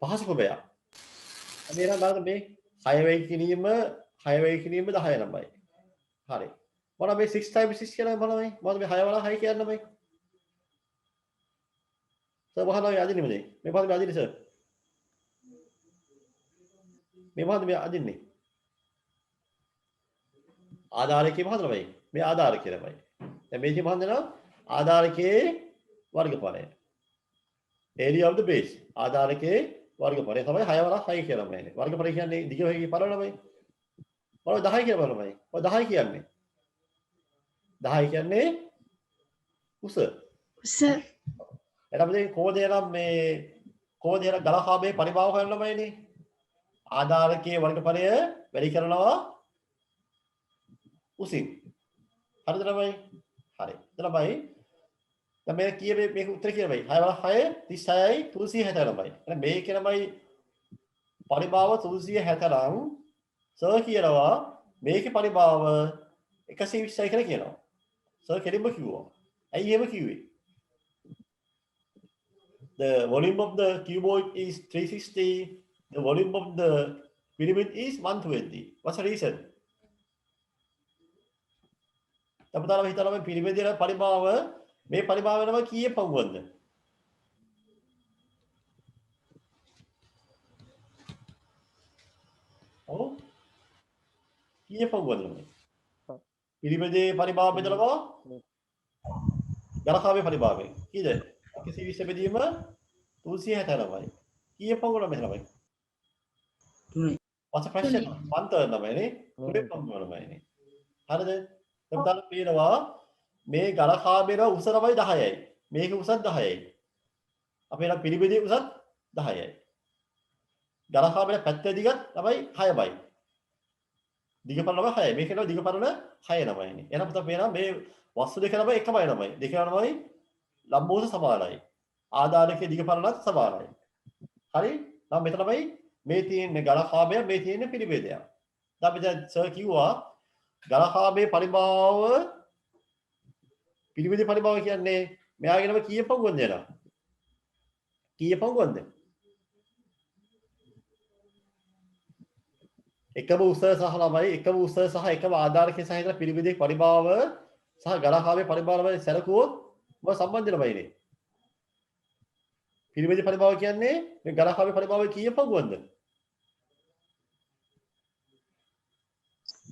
පහසු ක්‍රමයක්. මේ නම් බලන්න මේ 6 වෙයි කිරීම 10 ළමයි. හරි. මොනවා මේ 6 times 6 කියලා බලමයි. මොකද මේ 6 වල 6 කියන්න බයි. සර් වහනවා යදින්නේ මේ. මේ මොකද මේ අදින්නේ සර්? මේ මොකද මේ අදින්නේ? ආධාරකයේ මොකද ළමයි? මේ ආධාරකය ළමයි. දැන් මේකේ මොකද නේද? ආධාරකයේ වර්ගඵලය. area of the base. ආධාරකයේ වර්ගඵලය තමයි 6 වල 6 කියලා ළමයි. වර්ගඵලය කියන්නේ දිග වේගී පළ ළමයි. මොනවද 10 කියලා බලමයි. ඔය 10 කියන්නේ 10 කියන්නේ උස. එතකොට මේ කෝදේනම් මේ කෝදේන ගලහාබේ පරිභාව කරන ළමයිනේ. ආධාරකයේ වර්ගඵලය වැඩි කරනවා උසින්. හරිද ළමයි? හරි. ළමයි දැන් මේ කීයේ මේක උත්තර කියලා බයි. 6 වල 6 36යි 360 ළමයි. එහෙනම් මේකේ ළමයි පරිභාව 360 නම් සර් කියනවා මේකේ පරිභාව 120යි කියලා කියනවා. සර් කෙලින්ම කිව්වා. ඇයි එහෙම කිව්වේ? The volume of the cuboid is 360. The volume of the pyramid is 120. What's the reason? අපතල හිතලා මේ පිරිමැදේ පරිභාව මේ පරිභාව වෙනම කීයේ පංගුවක්ද? ඔව් කීයේ පංගුවක්ද මේ? පිරිමැදේ පරිභාව බෙදලා ගලකාවේ පරිභාවය කීයද? 120 බෙදීම 360 ළමයි. කීයේ පංගුවක්ද මේ ළමයි? 3. What's the question? 1/3 ළමයි නේ. 3 පංගුව ළමයි නේ. හරිද? දැන් පේනවා මේ ගලකාබේන උස තමයි 10යි. මේකේ උසත් 10යි. අපේ නම් පිරිමැදේ උසත් 10යි. ගලකාබේන පැත්තේ දිගත් තමයි 6යි. දිගපරල තමයි 6යි. මේකේ නම් දිගපරල 6 නමයිනේ. එහෙනම් පුතා පේනවා මේ වස්තු දෙක තමයි එකමයි නමයි. දෙක නමයි ලම්බෝස සමානයි. ආධාරකයේ දිගපරලත් සමානයි. හරි? නම් මෙතන තමයි මේ තියෙන්නේ ගලකාබය මේ තියෙන්නේ පිරිමැදය. දැන් අපි දැන් සර් කිව්වා ගලකාබේ පරිභාව පිරිමැදේ පරිභාව කියන්නේ මෙයාගෙනම කීයේ පංගුවක්ද නේද? කීයේ පංගුවක්ද? එකම උස සහ ළමයි එකම උස සහ එකම ආධාරකයේ සහිත පිරිමැදේ පරිභාව සහ ගලකාබේ පරිභාව වල සැලකුවොත් මොකද සම්බන්ධ ළමයිනේ? පිරිමැදේ පරිභාව කියන්නේ මේ ගලකාබේ පරිභාව කීයේ පංගුවක්ද?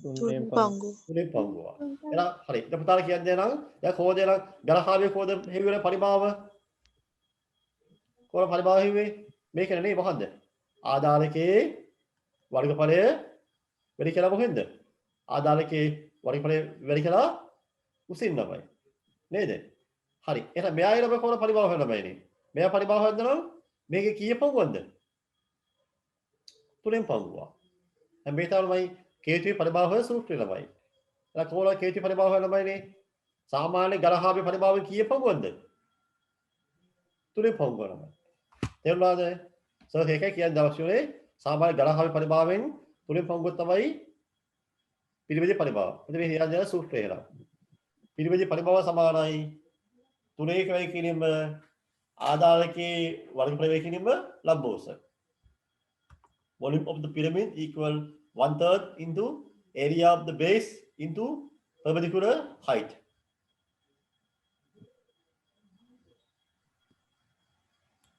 3 පංගු. 3 පංගුව. එහෙනම් හරි. දැන් පුතාලා කියන්නේ නම් දැන් කොහොමද නම් ගලකාබේ කොහොමද හෙවි වෙන පරිභාව? කොහොම පරිභාව හෙව්වේ? මේක නෙමෙයි මොකද්ද? ආධාරකයේ වර්ගඵලය වැඩි කළා මොකෙන්ද? ආධාරකයේ වර්ගඵලය වැඩි කළා උසින් ළමයි. නේද? හරි. එහෙනම් මෙයා ළමයි කොහොම පරිභාව කරන ළමයිනේ? මෙයා පරිභාව හදනවා මේකේ කීයේ පංගුවක්ද? 3 පංගුවක්. දැන් මේ තමයි කේතුවේ පරිභාව හොය සූත්‍රය ළමයි. එහෙනම් කොහොමද කේතුවේ පරිභාව හොය ළමයිනේ? සාමාන්‍ය ගලහාබේ පරිභාව කීයේ පංගුවක්ද? 3 පංගුව ළමයි. තේරුණාද? සර් ඒකයි කියන්නේ අවශ්‍යනේ සාමාන්‍ය ගලහාබේ පරිභාවයෙන් 3 පංගුව තමයි පිරිමැදේ පරිභාව. මෙතන මේ හිතන සූත්‍රය එහෙනම්. පිරිමැදේ පරිභාව සමානයි 3 ක වේ කිරීම ආධාරකයේ වර්ගඵල වේ කිරීම ලම්බෝස. Volume of the pyramid equal 1/3 into area of the base into perpendicular height.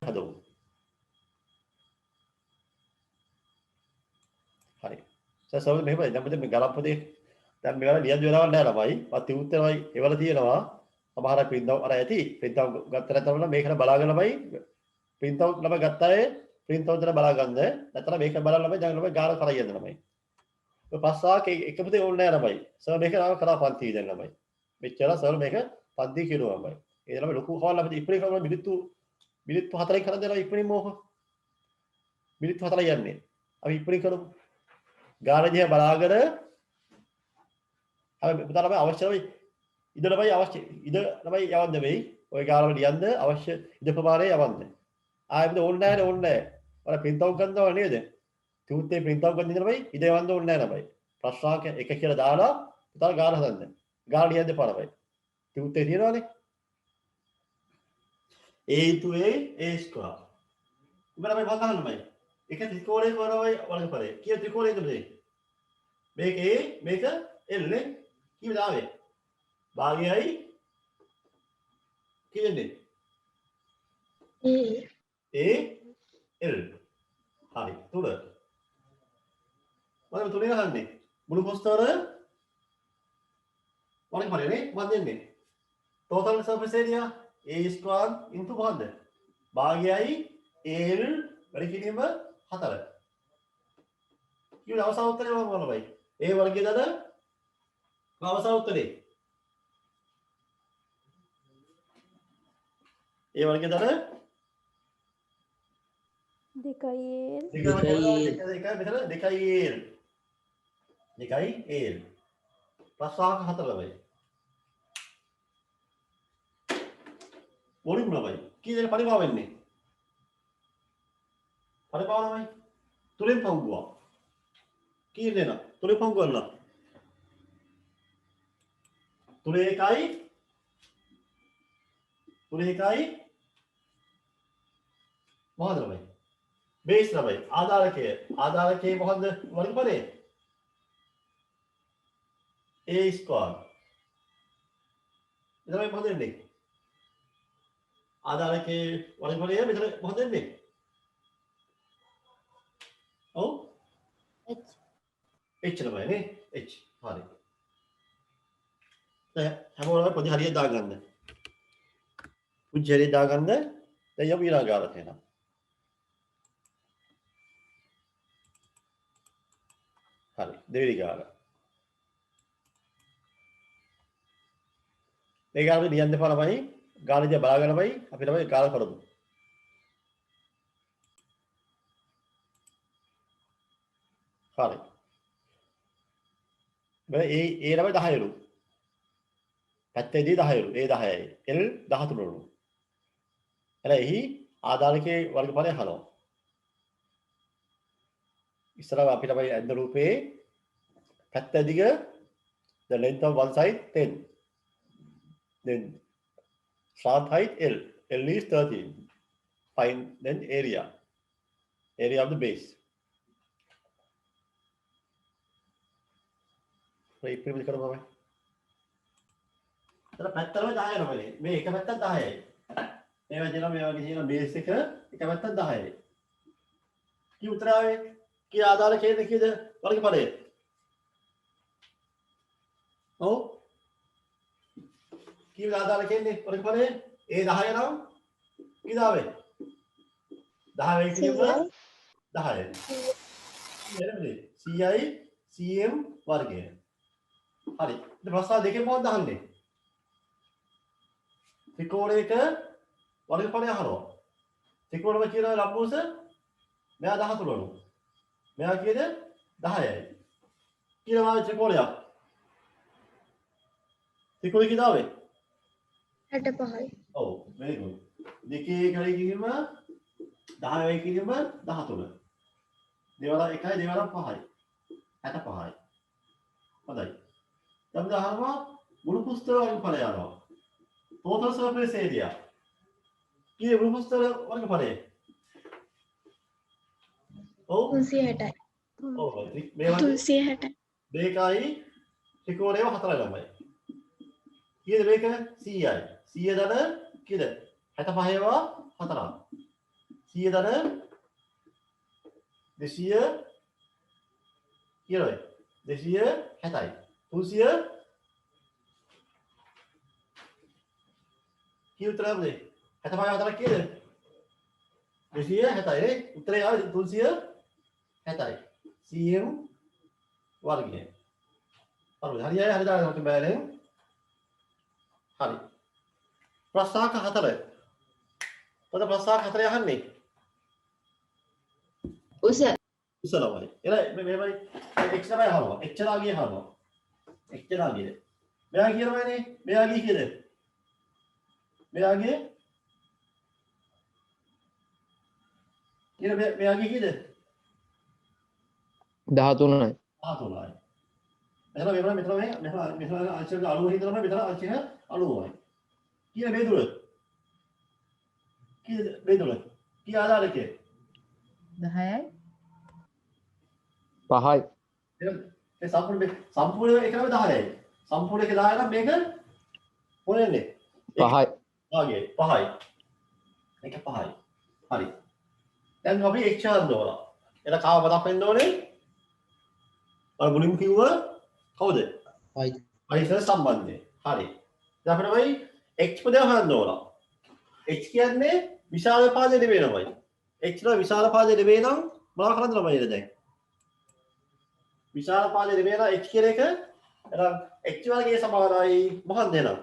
හදමු. හරි. සර් මෙහෙමයි. දැන් මෙතන මේ ගලප්පදේ දැන් මේවල ලියන්න වෙලාවක් නැහැ ළමයි. මත් උත්තරයි ඒවල තියෙනවා. සමහර අය print out අර ඇති. print out ගත්ත නැත්නම් මේකන බලාගෙන ළමයි print out ළමයි ගත්ත අය print out එක බලා ගන්න. නැත්නම් මේක බලලා ළමයි දැන් ළමයි ගාන කරා යන්න ළමයි. ඔය පස්සාක එකම දේ ඕනේ නැහැ ළමයි. සර් මේක නාම කරා පන්ති දැන් ළමයි. මෙච්චර සර් මේක පන්ති කියනවා ළමයි. ඒ ළමයි ලොකු කවල් අපිට ඉපරේ කරන මිනිත්තු 4යි කරන් දෙනවා ඉපරේ මොක. මිනිත්තු 4යි යන්නේ. අපි ඉපරේ කරමු. ගාන දිහා බලාගෙන හැබැයි පුතා ළමයි අවශ්‍ය ළමයි ඉඩ ළමයි අවශ්‍ය ඉඩ ළමයි යවන්න වෙයි. ඔය ගානවල ලියන්න අවශ්‍ය ඉඩ ප්‍රමාණය යවන්න. ආයෙත් ඕනේ නැහැ. ඔය print out කරනවා නේද? තුත්තේ print out කරන ළමයි ඉඩ යවන්න ඕනේ නැහැ ළමයි. ප්‍රශ්නාංක 1 කියලා දාලා පුතා ගාන හදන්න. ගාන ලියන්න එපා ළමයි. තුත්තේ තියෙනවනේ. a into a square. උඹලා මේ මොකක්ද ළමයි? එක ත්‍රිකෝණයක වරවයි වර්ගඵලය. කීය ත්‍රිකෝණයකද මේ? මේක a මේක l නේ. කීයද ආවේ? භාගයයි කීයද? a l. හරි. තුන. මම තුනේ ගහන්නේ. මුළු කොස්තර වර්ගඵලය නේ මම දෙන්නේ. total surface area a square into මොකද්ද? භාගයයි l වැඩි කිරීම 4. ඊට අවසාන උත්තරේ මොනවද බයි? a වර්ගයද අවසාන උත්තරේ. a වර්ගයද දෙකයි ප්‍රශ්නාංක 4 බයි. මොනින් බයි? කී දෙනෙක් පරිපාව වෙන්නේ? පරිපාවනමයි. තුලින් පංගුවා. කී දෙනා? තුලින් පංගුවලා. තුලේ එකයි මොකද ළමයි? බේස් ළමයි. ආධාරකයේ මොකද්ද වර්ගඵලය? a square. එතන මොකද වෙන්නේ? ආධාරකයේ වර්ගඵලය මෙතන මොකද වෙන්නේ? ඔව් h ළමයි නේ h. හරි. දැන් හැමෝම පොඩි හරියට දාගන්න. පුංචි හරියට දාගන්න. දැන් යමු ඊළඟ ගානට එනවා. හරි. දෙවෙනි ගාන. මේ ගාන ලියන්න එපා ළමයි. ගාන දිහා බලාගෙනමයි අපි ළමයි ගාන කරමු. හරි. මේ ඒ ළමයි 10ලු. පැත්තේදී 10ලු. ඒ 10යි. L 13ලු. එලා එහි ආධාරකයේ වර්ගඵලය අහනවා. ඉස්සරහ අපි ළමයි ඇඳ රූපේ පැත්ත දිග the length of one side 10. Then slant height L. L is 13. Find then area of the base. Right, people කරමු අපි. එතන පැත්තම 10 ළමයි. මේ එක පැත්තක් 10යි. මේ වගේ මේ වගේ තියෙන බේස් එක පැත්තක් 10යි. කී උත්තරාවේ? කී ආධාරකයේද කීයද වර්ගඵලය? ඔව්. කී ආධාරකයේද වර්ගඵලය? a 10 නම් කීද ආවේ? 10 වෙයි කියුවා 10යි. එළමනේ CI CM වර්ගය. හරි. ඉතින් ප්‍රශ්න දෙකෙන් මොකක්ද අහන්නේ? ත්‍රිකෝණයක වර්ගඵලය අහනවා. ත්‍රිකෝණම කියන ලම්බෝස මෙයා 13ලු. මෙයා කීයද? 10යි. කියනවා ත්‍රිකෝණයක්. ත්‍රිකෝණය කීයද ආවේ? 65යි. ඔව්, very good. දෙකේ කරේ කිරීම 10 වෙයි කිරීම 13. දේවල් 1යි දේවල් 5යි. 65යි. හොඳයි. දැන් උදාහරණයක් මුළු පුස්තක වර්ගඵලය යනවා. total surface area. කීයේ මුළු පුස්තක වර්ගඵලය? ඔව් 360යි. ඔව් මේ වගේ 360යි. මේකයි ත්‍රිකෝණයම 4 ළමයි. කීයද මේක? 100යි. 100 දන කීයද? 65 වා 4. 100 දන 200 කීයද? 260යි. 300 කී උත්තරයක්ද? 65 4 කීයද? 260යි නේ. උත්තරය ආවේ 360යි. CM වර්ගය. හරි. හරියයි හරි දාන්න මට බෑනේ. හරි. ප්‍රශ්නාංක 4. පොත ප්‍රශ්නාංක 4 අහන්නේ. උස ළමයි. එලා මේමයි x ළමයි අහනවා. x ලාගේ අහනවා. එච්චරාගේ. මෙයා කියනවානේ මෙයාගේ කීයද? මෙයාගේ මෙයාගේ කීයද? 13යි. 13යි. මෙතන මෙතන අංශක 90 හිතනවා මෙතන අංශක 90යි. කීයද බේදුල? කීයද බේදුල? කී ආදාරකේ? 10යි. 5යි. ඒ සම්පූර්ණ එකම 10යි. සම්පූර්ණ එක 10 නම් මේක මොනන්නේ? 5යි. වාගේ 5යි. මේක 5යි. හරි. දැන් අපි x හදනවා. එතන කාව මතක් වෙන්න ඕනේ? අර මුලින්ම කිව්වා කවුද? y සහ සම්බන්ධය. හරි. දැන් අපිට වෙයි x පදය හොයන්න ඕන. x කියන්නේ විශාල පාදේ නෙවෙයි නමයි. x න විශාල පාදේ නෙවෙයි නම් මොනවද කරන්න ළමයිද දැන්? විශාල පාදේ නෙවෙයි නම් x කියන එක එහෙනම් x වර්ගයේ සමානයි මොකක්ද එහෙනම්?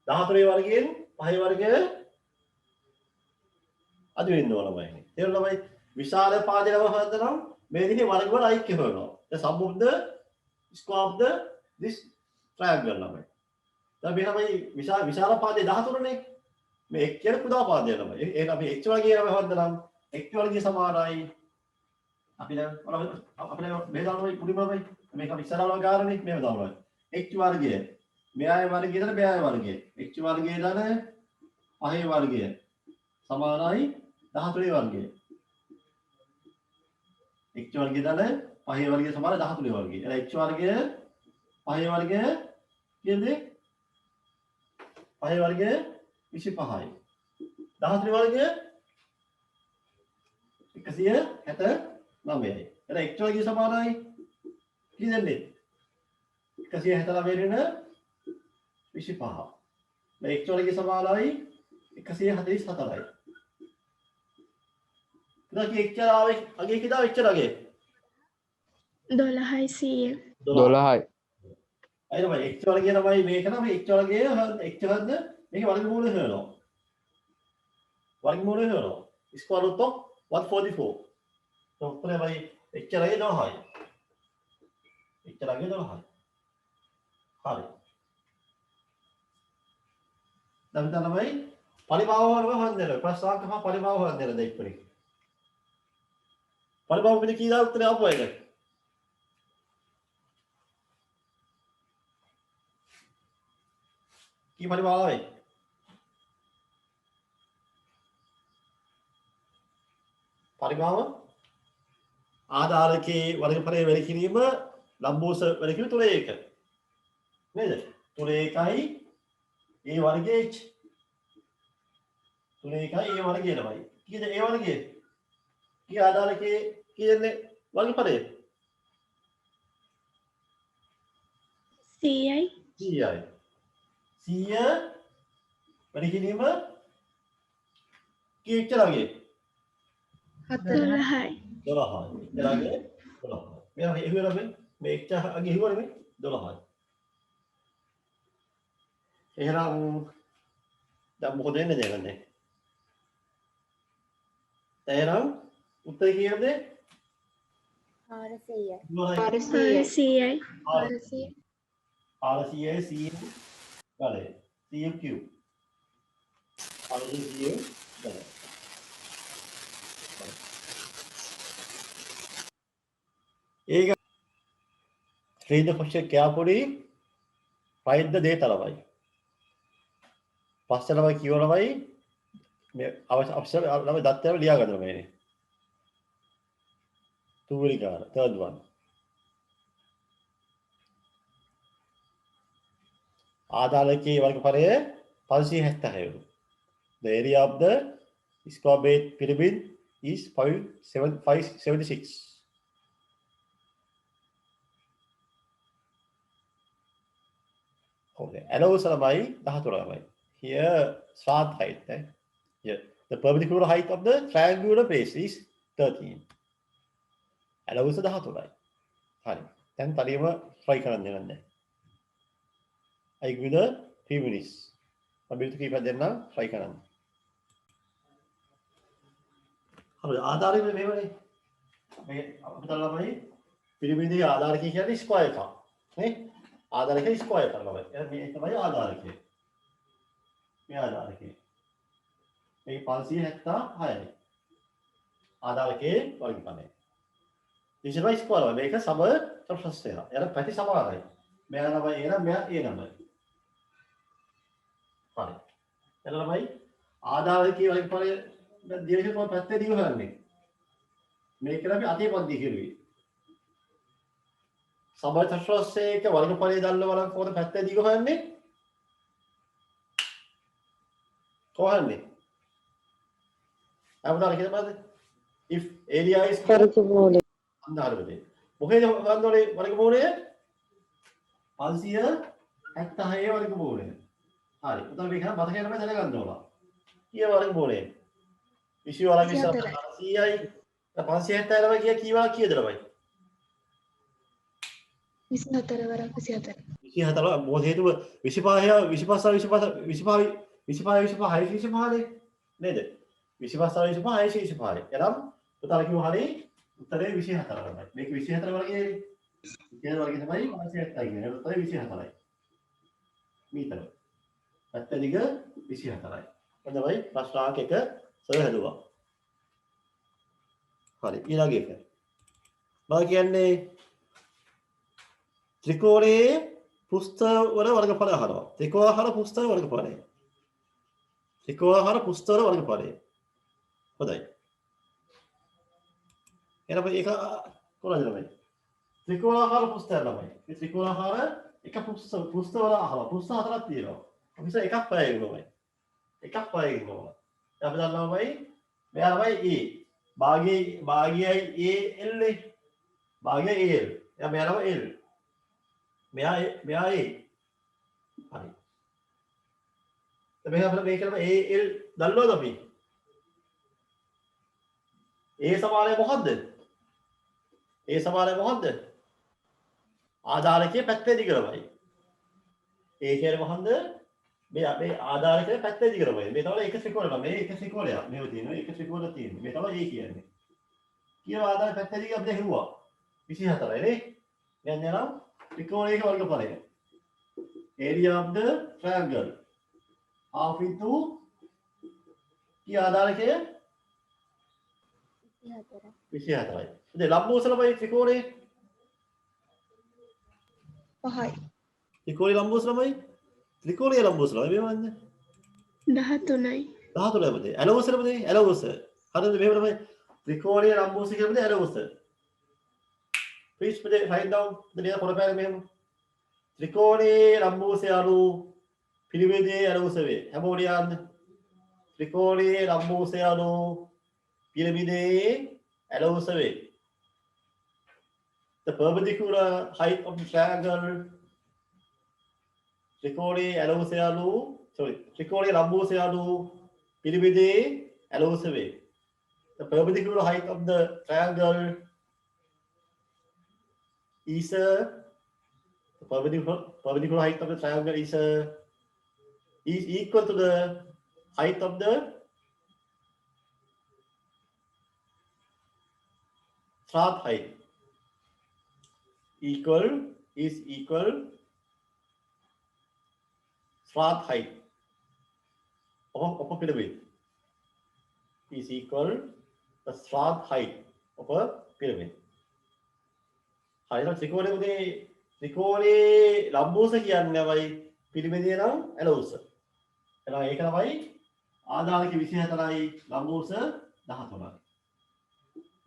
13 වර්ගයෙන් 5 වර්ගය අද වෙන්න ඕන ළමයි. තේරුණා ළමයි? විශාල පාදේ නම හොයන්න නම් මේ දිහේ වර්ග වල ഐക്‍ය හොයනවා. the sum of the square of the this triangle ළමයි. දැන් මේ ළමයි විශාල පාදේ 13 නේ. මේ x කියන කුඩා පාදය ළමයි. එහෙනම් අපි h වර්ගයේ නම හොයන්න නම් x වර්ගයේ සමානයි අපි දැන් අපිට මේ දානවා පුඩි බලයි මේක අපි ඉස්සරහම ගාරනේ මේව දානවා x වර්ගය මෙයාගේ වර්ගය දාන මෙයාගේ වර්ගය x වර්ගය දාන 5 වර්ගය සමානයි 13 වර්ගය x වර්ගය දාන 5 වර්ගය සමානයි 13 වර්ගය එහෙනම් x වර්ගය 5 වර්ගය කියන්නේ 5 වර්ගය 25යි 13 වර්ගය 169යි. එහෙනම් x වර්ගය සමානයි කීයද? 169 වෙන 25. මේ x වර්ගය සමානයි 144යි. ඉතින් එච්චරාවේ අගේ කිදාව එච්චරගේ 12යි 12යි. අයිනම x වර්ගය තමයි මේක තමයි x වර්ගය x ගන්න මේකේ වර්ගමූලය හොයනවා. වර්ගමූලය හොයනවා. square root of 144. උත්තරේ වයි එච්චරගේ 10යි. එච්චරගේ 10යි. හරි. දැන් තමයි පරිභාව වල හොයන්න ප්‍රශ්නාංක හා පරිභාව හොයන්න දෙන්න ඉක්මනින්. පරිභාව පිට කී දා උත්තරේ ආපුවා ඒක. කී පරිභාවයි? පරිභාව ආධාරකයේ වර්ගඵලයේ වැඩි කිරීම ලම්බෝස වැඩි කිරීම තුනේ 1 නේද? තුනේ 1යි a වර්ගයේ h තුනේ 1යි a වර්ගය තමයි. කීයද a වර්ගය? කී ආධාරකයේ කියන්නේ වර්ගඵලය? 100යි 100යි. 100 වැඩි කිරීම කී එච්චරගේ? 12යි 12යි. එලාගේ 12යි. මෙයා එහෙවරම මේ එක්ක අගේ හිවරනේ 12යි. එහෙනම් දැන් මොකද වෙන්නේ දැන්? එහෙනම් උත්තරේ කීයද? 400යි. 400යි 400යි 100 ගලේ 100 cube 400 ගලේ ඒක read the question carefully write the data ළමයි පස්සේ ළමයි කියව ළමයි මේ අවශ්‍ය ළමයි දත්තයම ලියා ගන්න ළමයිනේ තුන්වෙනි කාර third one ආදාලකයේ වර්ගඵලය 576 the area of the square base pyramid is 576 okay allows ළමයි 13 ළමයි here start height here the perpendicular height of the triangular base is 13 allows 13යි හරි දැන් තනියම try කරන්න දෙන්න I give you the 3 minutes අපි කීප දෙන්නම් try කරන්න හරි ආධාරය මේවනේ මේ අපිට ළමයි පිරමීඩයේ ආධාරකය කියන්නේ ස්ක්වයර් එකක් නේ ආධාරකයේ ස්ක්වයර් කරනවා. එහෙනම් මේ තමයි ආධාරකය. මේ ආධාරකය. මේ 576යි. ආධාරකයේ වර්ගඵලය. ඉතින් ස්ක්වයර් මේක සම චතුරස්‍රය. එහෙනම් පැති සමානයි. මෙයා තමයි A නම් මෙයා A නම. හරි. එතන තමයි ආධාරකයේ වර්ගඵලය දියවිෂ කොහොමද පැත්තේ දිග හොයන්නේ? මේක අපි අතේපන්ති කිරුවේ. සම චතුරස්‍රයක වර්ගඵලය දැල්ල බලන්න කොහොමද පැත්තේ දිග හොයන්නේ? කොහොමද? අපදාර කියලා බලන්න. if area is වර්ගමූලය අන්දාරකදී. මොකේද වන්දෝලේ වර්ගමූලය? 576 වර්ගමූලය. හරි. උතන මේක නම් මතකයෙන් තමයි දැනගන්න ඕන. කීය වර්ගමූලය? 20 වරක් 20 500යි. 576 කිය කීවා කීයද ළමයි? 24 වරක් 24. 24 මොකද හේතුව 25 25 නේද? 25 25 එනම් පුතාලා කිව්ව හරිය උත්තරේ 24 තමයි. මේක 24 වර්ගයේ 24 වර්ගය තමයි 570 කියන්නේ. උත්තරේ 24යි. මීටර. පැත්ත දිග 24යි. එතනයි ප්‍රශ්නාංක 1 සරල හදුවා. හරි ඊළඟ එක. මම කියන්නේ ත්‍රිකෝණයේ පෘෂ්ඨවල වර්ගඵල අහනවා. ත්‍රිකෝණාකාර පෘෂ්ඨවල වර්ගඵලය. ත්‍රිකෝණාකාර පෘෂ්ඨවල වර්ගඵලය. හොඳයි. එහෙනම් මේක කොහොමද ළමයි? ත්‍රිකෝණාකාර පෘෂ්ඨය ළමයි. මේ ත්‍රිකෝණාකාර එක පෘෂ්ඨවල අහනවා. පෘෂ්ඨ හතරක් තියෙනවා. අපි එකක් පයගෙන ළමයි. එකක් පයගෙන ඕන. අපි දන්නවා ළමයි මෙයා ළමයි A. භාගයයි A L නේ. භාගයයි A L. එයා මෙයා ළමයි L. මෙයා A. හරි. දැන් අපිට මේක ළමයි A L දන්නවද අපි? A සමානයි මොකද්ද? A සමානයි මොකද්ද? ආධාරකයේ පැත්තේ දිග ළමයි. A කියන්නේ මොකද්ද? මේ අපේ ආධාරකයේ පැත්තේ දිග ළමයි. මේ තමයි එක ත්‍රිකෝණයක්. මේ එක ත්‍රිකෝණයක්. මේව තියෙනවා. එක ත්‍රිකෝණයක් තියෙනවා. මේ තමයි A කියන්නේ. කියන ආධාර පැත්තේ දිග අපිට හෙව්වා. 24යි නේ. දැන් යනවා ත්‍රිකෝණයක වර්ගඵලය. area of the triangle half into කී ආධාරකයේ 24යි. ඉතින් ලම්බෝසලමයි ත්‍රිකෝණේ 5යි. ත්‍රිකෝණේ ලම්බෝසලමයි ත්‍රිකෝණයේ ලම්බෝසලමයි මේ වන්නේ 13යි. 13යි. ඇලෝසලමනේ ඇලෝස. හරිද මේ තමයි ත්‍රිකෝණයේ ලම්බෝස කියන්නේ ඇලෝස. Please put it write down the near කොටපෑල මෙහෙම. ත්‍රිකෝණයේ ලම්බෝසය අනු පිරිමැදේ ඇලෝස වේ. හැමෝම ලියන්න. ත්‍රිකෝණයේ ලම්බෝසය අනු පිරමිඩේ ඇලෝස වේ. The perpendicular height of the triangle ත්‍රිකෝණයේ ඇලෝස යනු ත්‍රිකෝණයේ ලම්බෝස යනු පිරමිඩේ ඇලෝස වේ. The perpendicular height of the triangle is the perpendicular height of the triangle is equal to the height of the Strat height equal Strat height of a pyramid is equal the Strat height of a pyramid. හරිද? ත්‍රිකෝණේ ලම්බෝස කියන්නේවයි පිරිමැදේ නම් ඇලෝස. එහෙනම් ඒක තමයි ආධාරක 24යි ලම්බෝස 13යි.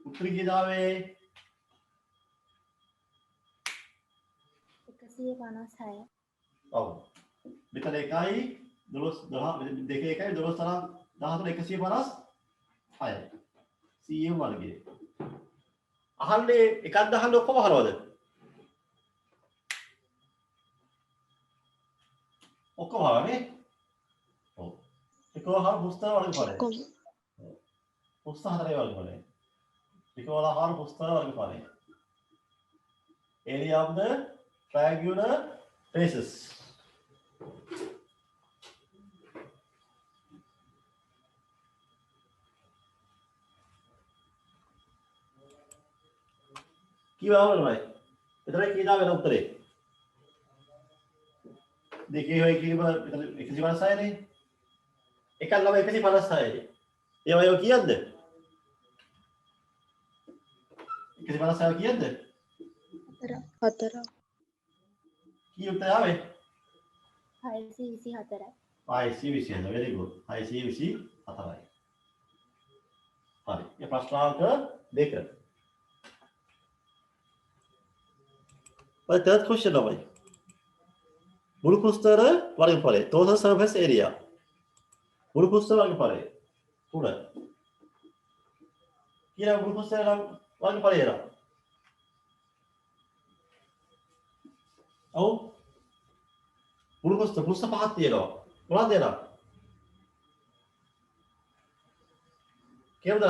උත්තර කියාවේ 156. ඔව්. මෙතන එකයි 12 දෙක එකයි 12 තරම් 13 156යි. CM වර්ගයේ. අහන්නේ එකක් දහන්න ඔක්කොම අහනවද? ඔක්කොම අහන්නේ? ඔව්. ත්‍රිකෝණාකාර පුස්තක වර්ගඵලය. පුස්තක හතරේ වර්ගඵලය. ත්‍රිකෝණාකාර පුස්තක වර්ගඵලය. Area of the triangular faces. කීවා වලමයි? එතන කීදා වෙන උත්තරේ? දෙකේ ඔය කිරීම මෙතන 156 නේ. එකක් ළම 156. ඒ ඔය කීයක්ද? 156 කීයක්ද? 4. කී උත්තර ආවේ? 624යි. 624. very good. 624යි. හරි. මේ ප්‍රශ්නාංක 2. third question තමයි. මුළු පෘෂ්ඨර වර්ගඵලය. total surface area. මුළු පෘෂ්ඨ වර්ගඵලය. 3. කියලා මුළු පෘෂ්ඨ වර්ගඵලය එනවා. ඔව්. මුළු පෘෂ්ඨ පහක් තියෙනවා. මොනවද එනවා? කියමුද?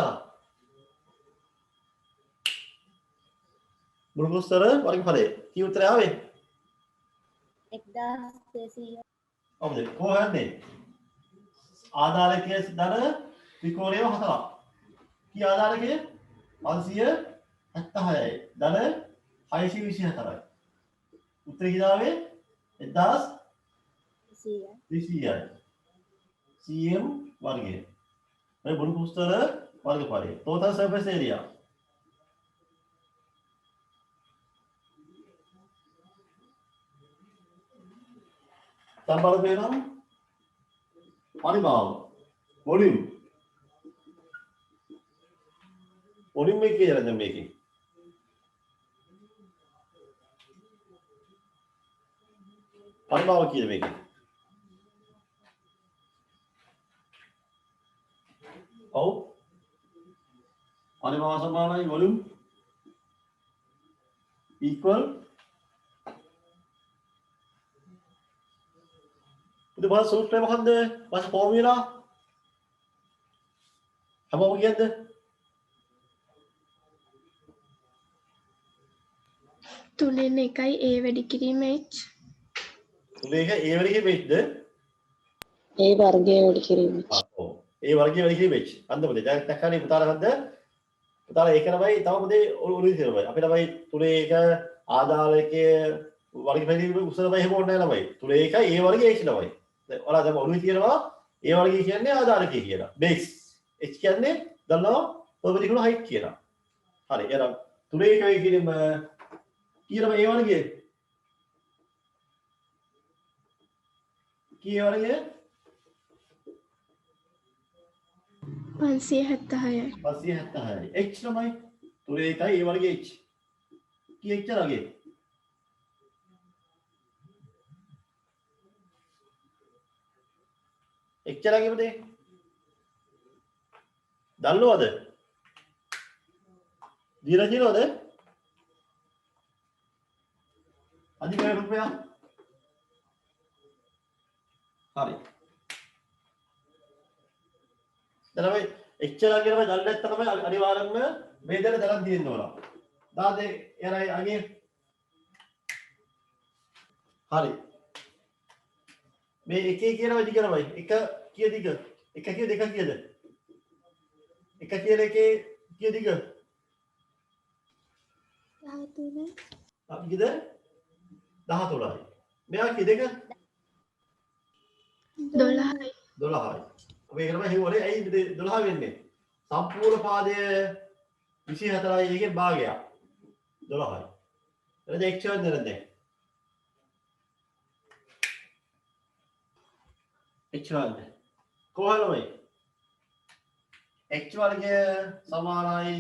මුළු පෘෂ්ඨර වර්ගඵලය. කී උත්තරය ආවේ? 1200. ඔව්ද? කොහොමද? ආධාරකයේ ධන ත්‍රිකෝණය 4ක්. කී ආධාරකය? 576යි. ධන 624යි. උත්තරය කියාවේ 1200යි. cm වර්ගය. මේ මුළු පෘෂ්ඨර වර්ගඵලය. total surface area. තඹල බේනම් පරිමාව වොලියුම් වොලියුම් එක කියලා දැන් මේකේ පරිමාව කියලා මේකේ ඔව් පරිමාව සමානයි වොලියුම් equal itu bahasa සූත්‍රය මොකද්ද? bahasa formula හැමෝම කියද්ද? තුනෙන් එකයි a වැඩි කිරීම h. තුනේ එක a වැඩි කිරීම hද? A වර්ගය වැඩි කිරීම. ඔව්. a වර්ගය වැඩි කිරීම h. අන්දමද? දැන් දැක්කනේ පුතාලා හන්ද? පුතාලා ඒක තමයි තව මොදේ ඔළුවේ තියෙනවා. අපි ළමයි තුනේ එක ආදායකයේ වර්ග බැලීම උසල බයි හැමෝට නෑ ළමයි. තුනේ එකයි a වර්ගය h ළමයි. ඔයාලා දැන් ඔළුවේ තියෙනවා a වර්ගය කියන්නේ ආදායකය කියලා. base h කියන්නේ දන්නවා perpendicular height කියලා. හරි. එහෙනම් තුනේ එක වෙයි කිරීම කියනම a වර්ගය කී වර්ගය 576යි. 576යි. h ළමයි. තුනේ එකයි a වර්ගය h. කී h ළගේ? එච්චර කිව්වද? දන්නවද? දීලා තියෙනවද? අධිකරණ රුපියල්. හරි. දැන් අපි එච්චර කියනම දන්නේ නැත්නම් අනිවාර්යයෙන්ම මේ දෙක තරම් තියෙන්න ඕන. දාදේ එරයි අගේ. හරි. මේ එකේ කියනවා දිග නමයි. එක කිය දිග? එක කිය දෙක කියද? එක කියලා එකේ කිය දිග? 13. අපි කියද? 13යි. මෙයා කිය දෙක? 12යි. 12යි. අපි ඒක තමයි හිවුනේ. ඇයි 12 වෙන්නේ? සම්පූර්ණ පාදය 24යි එකේ භාගයක්. 12යි. එතන x වෙන්නේ නැද්ද? h වර්ගය කොහොමද h වර්ගය සමානයි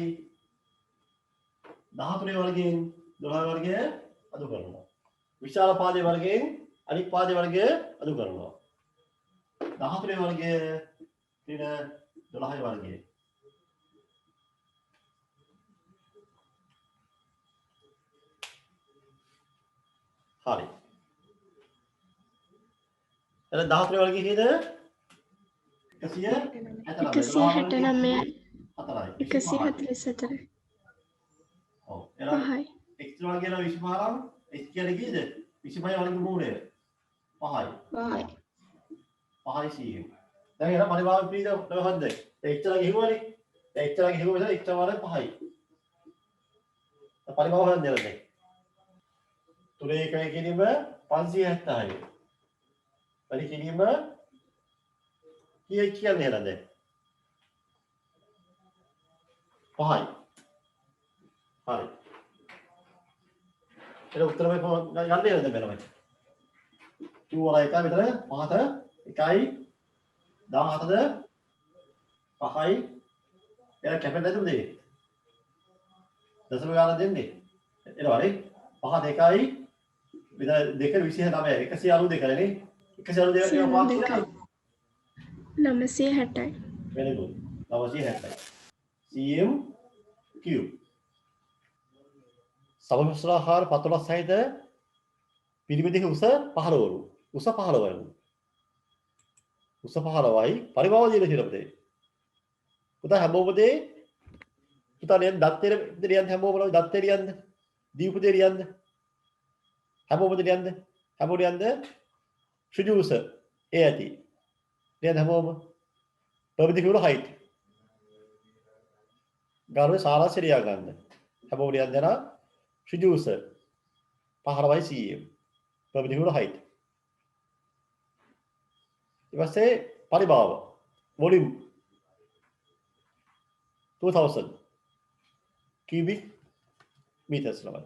13 වර්ගයෙන් 12 වර්ගය අඩු කරනවා විශාල පාදයේ වර්ගයෙන් අනිත් පාදයේ වර්ගය අඩු කරනවා 13 වර්ගය ඊට 12 වර්ගය හරි එතන 13 වර්ගය කීයද 169යි. 144. ඔව් එහෙනම් පහයි. x වර්ගය නම් 25 නම් h කියන්නේ කීයද 25 වර්ග මූලය 5යි 5යි cm දැන් එහෙනම් පරිමාව ප්‍රීත මොකද්ද h ලා ගිහුවනේ දැන් h ලා ගිහුව නිසා h වර්ගය 5යි පරිමාව හොයන්න දෙන්න තුනේ එකයි කියනීම 570යි වැඩි කිරීම කීයක් කියන්නේ නේද? 5යි. හරි. ඒක උත්තරමයි ගන්න නේද මෙලමයි. 2 වල 1 විතර 5ට 1යි 17ද 5යි එයා කැපෙන්නේ නැතුව දෙන්නේ. දශම ගාන දෙන්නේ. එනවා නේ 5ට 1යි විතර 2 29 192 නේ 192 කියනවා 5 960යි. very good 960යි. cm cube සමමිශ්‍රාකාර පතුලක් සහිත පිරිමිදෙහි උස 15වලු. උස 15යි. උස 15යි පරිභාව දින කියලා පුතා හැමෝම දේ පුතා ලියන්න දත්තේ ලියන්න හැමෝම දත්තේ ලියන්න දීපුදේ ලියන්න හැමෝම ලියන්න හැමෝම ලියන්න ත්‍රිජුස ඒ ඇති ලියන්න හැමෝම perpendicular height ගානේ සාරාංශය ලියා ගන්න හැමෝම ලියන්න දෙනා ත්‍රිජුස 15යි cm perpendicular height ඊපස්සේ පරිභාව volume 2000 cubic meters ළමයි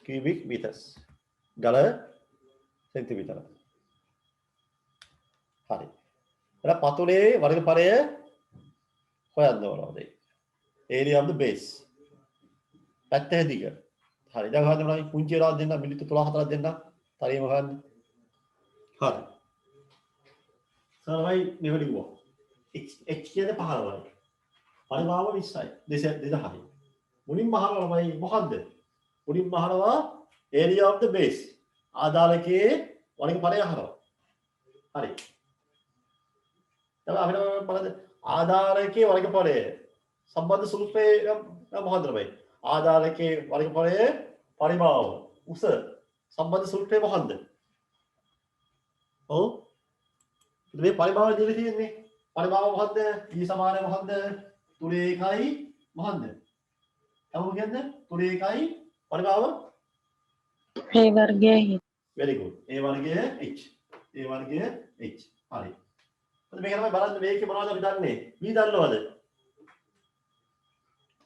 cubic meters ගල සෙන්ටිමීටර හරි එතන පතුලේ වර්ගඵලය හොයන්න ඕනද area of the base පැත්ත හැදික හරි දැන් හොයන්න ඕනයි පුංචි වෙලා දෙන්න මිලිටර් 3-4ක් දෙන්න තරියම හොයන්න හරි සරවයි මෙහෙලිවෝ h කියන්නේ 15යි පරිමාව 20යි 2000යි මුලින්ම අහනවා මොකද්ද මුලින්ම අහනවා area of the base ආදාලකයේ වර්ගඵලය අහනවා හරි දැන් අපිට බලන්න ආදාලකයේ වර්ගඵලය සම්බන්ධ සූත්‍රය මොකද්ද මේ ආදාලකයේ වර්ගඵලය පරිමාව උස සම්බන්ධ සූත්‍රය මොකද්ද ඔව් මේ පරිමාව දෙලේ තියෙන්නේ පරිමාව මොකද්ද e සමානයි මොකද්ද 3 මොකද්ද? අහුව කියන්නේ 3 පරිමාව A වර්ගයේ very good. A වර්ගයේ h. A වර්ගයේ h. හරි. එතකොට මේක තමයි බලන්න මේකේ මොනවද අපි දන්නේ? v දන්නවද?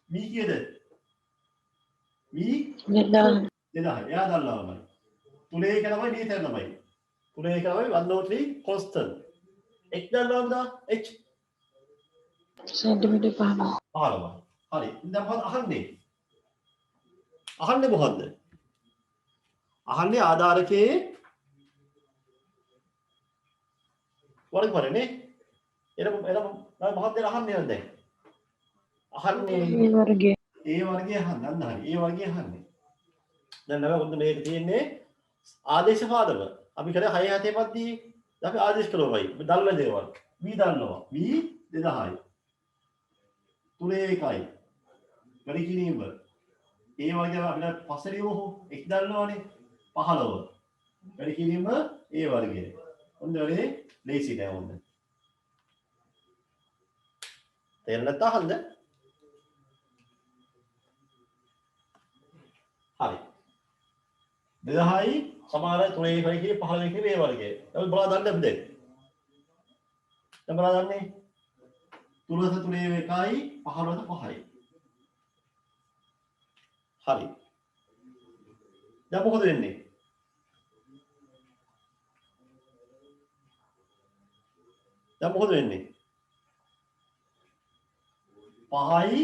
v කීයද? v 2000. එයා දන්නවමයි. 3 කියනමයි d තැන්නමයි. 3 කියනමයි 103 constant. h දන්නවද? h centimetre 15. 15. හරි. දැන් මොකද අහන්නේ? අහන්නේ මොකද්ද? අහන්නේ ආධාරකයේ වර්ගඵලනේ. එන මොකක්ද අහන්නේ නැද්ද? අහන්නේ A වර්ගයේ. ඒ වර්ගය අහන්න හරි. ඒ වර්ගය අහන්නේ. දැන් නම මේක තියෙන්නේ ආදේශ පාදම. අපි කරේ 6 7 පද්දී අපි ආදේශ කළොමයි. දල්න දේවල්. v දන්නවා. v 2000යි. 3 1යි. වැඩි කිරීම. ඒ වර්ගය අපිට පස්සේ ලියමු. x දන්නවනේ. 15. වැඩි කිරීම ඒ වර්ගය. ඔන්න වැඩි ලේසි නෑ ඔන්න. තේරෙන්නේ නැත්නම් අහන්න. හරි. 2000යි සමානයි 3 1යි 15 කියන මේ වර්ගය. අපි බලා ගන්න අපි දැන්. දැන් බලා ගන්නේ 3 3 1යි 15 5යි. හරි. දැන් මොකද වෙන්නේ? දැන් මොකද වෙන්නේ? 5යි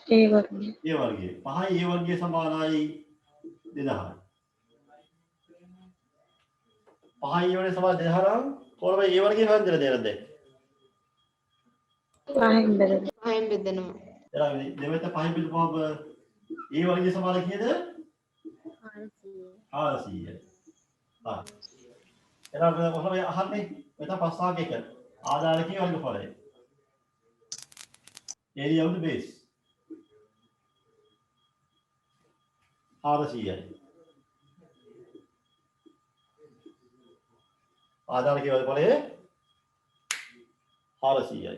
A වර්ගයේ. ඒ වර්ගයේ 5යි ඒ වර්ගයේ සමානයි 2000යි. 5යි ඒ වර්ගයේ සමාන 2000 නම් කොහොමද ඒ වර්ගයේ හොයන්න දෙන්නේ? 5න් බෙදෙන. පහෙන් බෙදෙනවා. එලා දෙවෙත 5යි බෙදුවම ඒ වර්ගයේ සමාන කීයද? 400යි. හරි. එලා කොහොමද අහන්නේ? මෙතන ප්‍රශ්නාවක් එක. ආදායකී වර්ගඵලය. area of the base 400යි. ආදායකී වර්ගඵලය 400යි.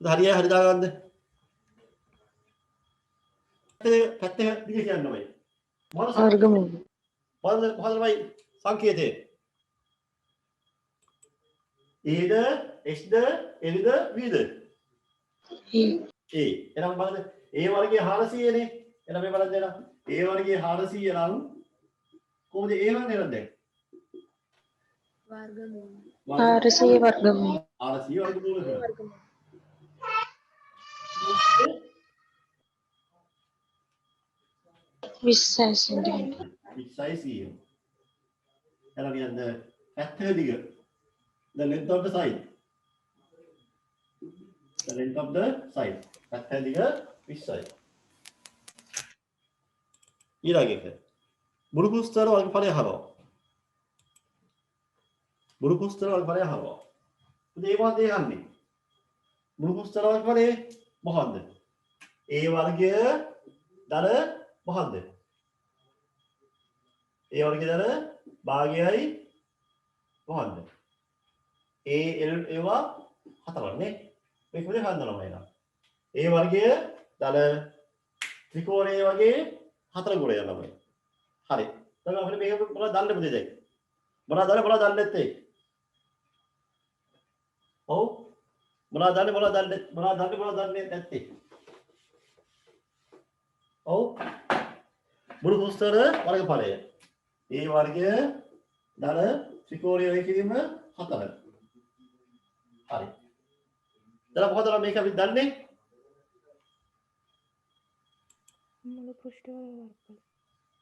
හරියයි හරි දාගන්න. පැත්තේ දිග කියන්න බෑ. වර්ගමූල මොකද්ද තමයි සංකේතය? ඒද එක්ස්ද එල්ද වීද? ඒ. එහෙනම් බලන්න ඒ වර්ගයේ 400 නේ. එහෙනම් මේ බලන්න දෙන්න. ඒ වර්ගයේ 400 නම් කොහොමද ඒ වර්ගය නේද? වර්ගමූල 400 වර්ගමූල 400 වර්ගමූල කරනවා. 20 සෙන්ටිමීටර් 20 එහෙනම් කියන්න පැත්තේ දිග the length of the side පැත්තේ දිග 20යි. ඊළඟ එක බුරු පුස්තර වර්ගඵලය හරව. බුරු පුස්තර වර්ගඵලය හරව. ඒ මොකද යන්නේ? බුරු පුස්තර වර්ගඵලය මොකද්ද? ඒ වර්ගය දර මොකද්ද? ඒ වර්ගය දර භාගයයි මොකද්ද? AL ඒවා හතරන්නේ. මේක මොකද හඳුනනවා එනවා. ඒ වර්ගය දල ත්‍රිකෝණයේ වගේ හතර ගුණය ළමයි. හරි. දැන් අපිට මේක මොකක්ද දන්නේ පුතේ දැන්? මොනවද දන්නේ නැත්තේ? ඔව්. මොනවද දන්නේ නැත්තේ? ඔව්. මුළු පුස්තර වර්ගඵලය. ඒ වර්ගය දල ත්‍රිකෝණයේ වගේ කිරීම හතර. හරි. දැන් මොකද මේක අපි දන්නේ?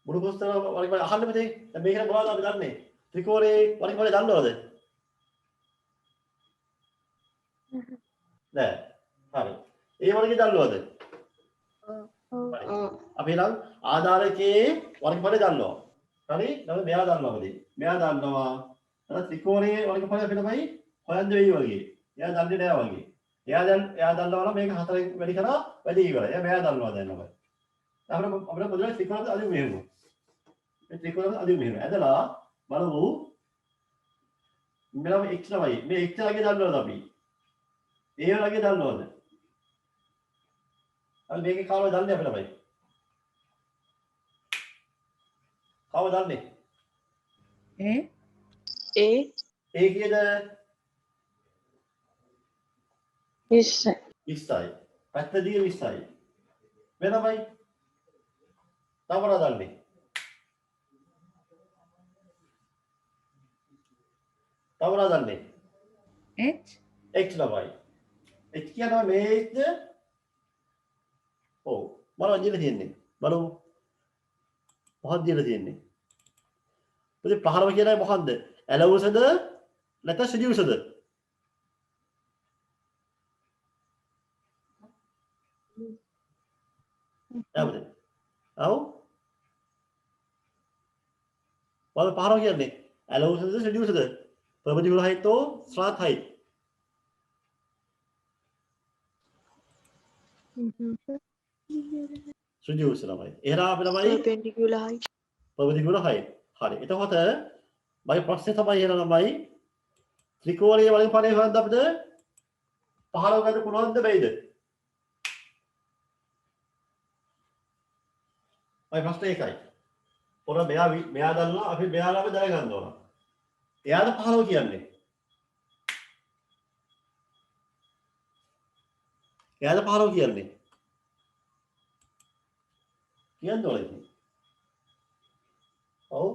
මුළු පුස්තර වර්ගඵලය අහන්න පුතේ. දැන් මේක මොනවද අපි දන්නේ? ත්‍රිකෝණයේ වර්ගඵලය දන්නවද? නෑ. හරි. ඒ වර්ගය දන්නවද? අපි නම් ආධාරකයේ වර්ගඵලය දන්නවා. හරි? නම් මෙයා දන්නවද? මෙයා දන්නවා. අර ත්‍රිකෝණයේ වර්ගඵලය අපිට තමයි හොයන්න වෙයි වගේ. එයා දන්නේ නෑ වගේ. එයා දන්නවා නම් මේක හතරෙන් වැඩි කරා වැඩි ඉවරයි. මෙයා දන්නවා දැනනවා. අපිට පොදුවේ ත්‍රිකෝණය අදින් මෙහෙමු. මේ ත්‍රිකෝණය අදින් මෙහෙමු. ඇදලා බලමු. මෙලම x තමයි. මේ x වගේ දන්නවද අපි? ඒ වගේ දන්නවද? අපි මේකේ කාලව දන්නේ අපි ළමයි. කාව දන්නේ? ඒ කීයද? 20 20යි. පැත්ත දිග 20යි. වෙනමයි. තව මොනවද දන්නේ? තව මොනවද දන්නේ? H x ළමයි. x කියනවා මේ xද? ඔව්. මොනවද දීලා තියෙන්නේ? බලමු. මොකක්ද දීලා තියෙන්නේ? පුතේ ප්‍රහරව කියන්නේ මොකක්ද? ඇලවුසද නැත්නම් සිඩියුසද? ಯಾವುದು ಅವು వాళ్ళు පාරව කියන්නේ ඇලවුසද සිඩියුසද perpendicular height or slant height සිඩියුස තමයි එහෙනම් අපි තමයි perpendicular height perpendicular height හරි එතකොට මගේ ප්‍රශ්නේ තමයි එහෙනම් ළමයි ත්‍රිකෝණීය වලින් හොයන්න අපිට පහළව ගන්න පුළුවන්ද බැයිද මගේ ප්‍රශ්නේ ඒකයි පොර මෙයා දන්නවා අපි මෙයාලම දැනගන්න ඕන. එයාට 15 කියන්නේ. එයාට 15 කියන්නේ. කියන්න ඕනේ ඉතින්. ඔව්.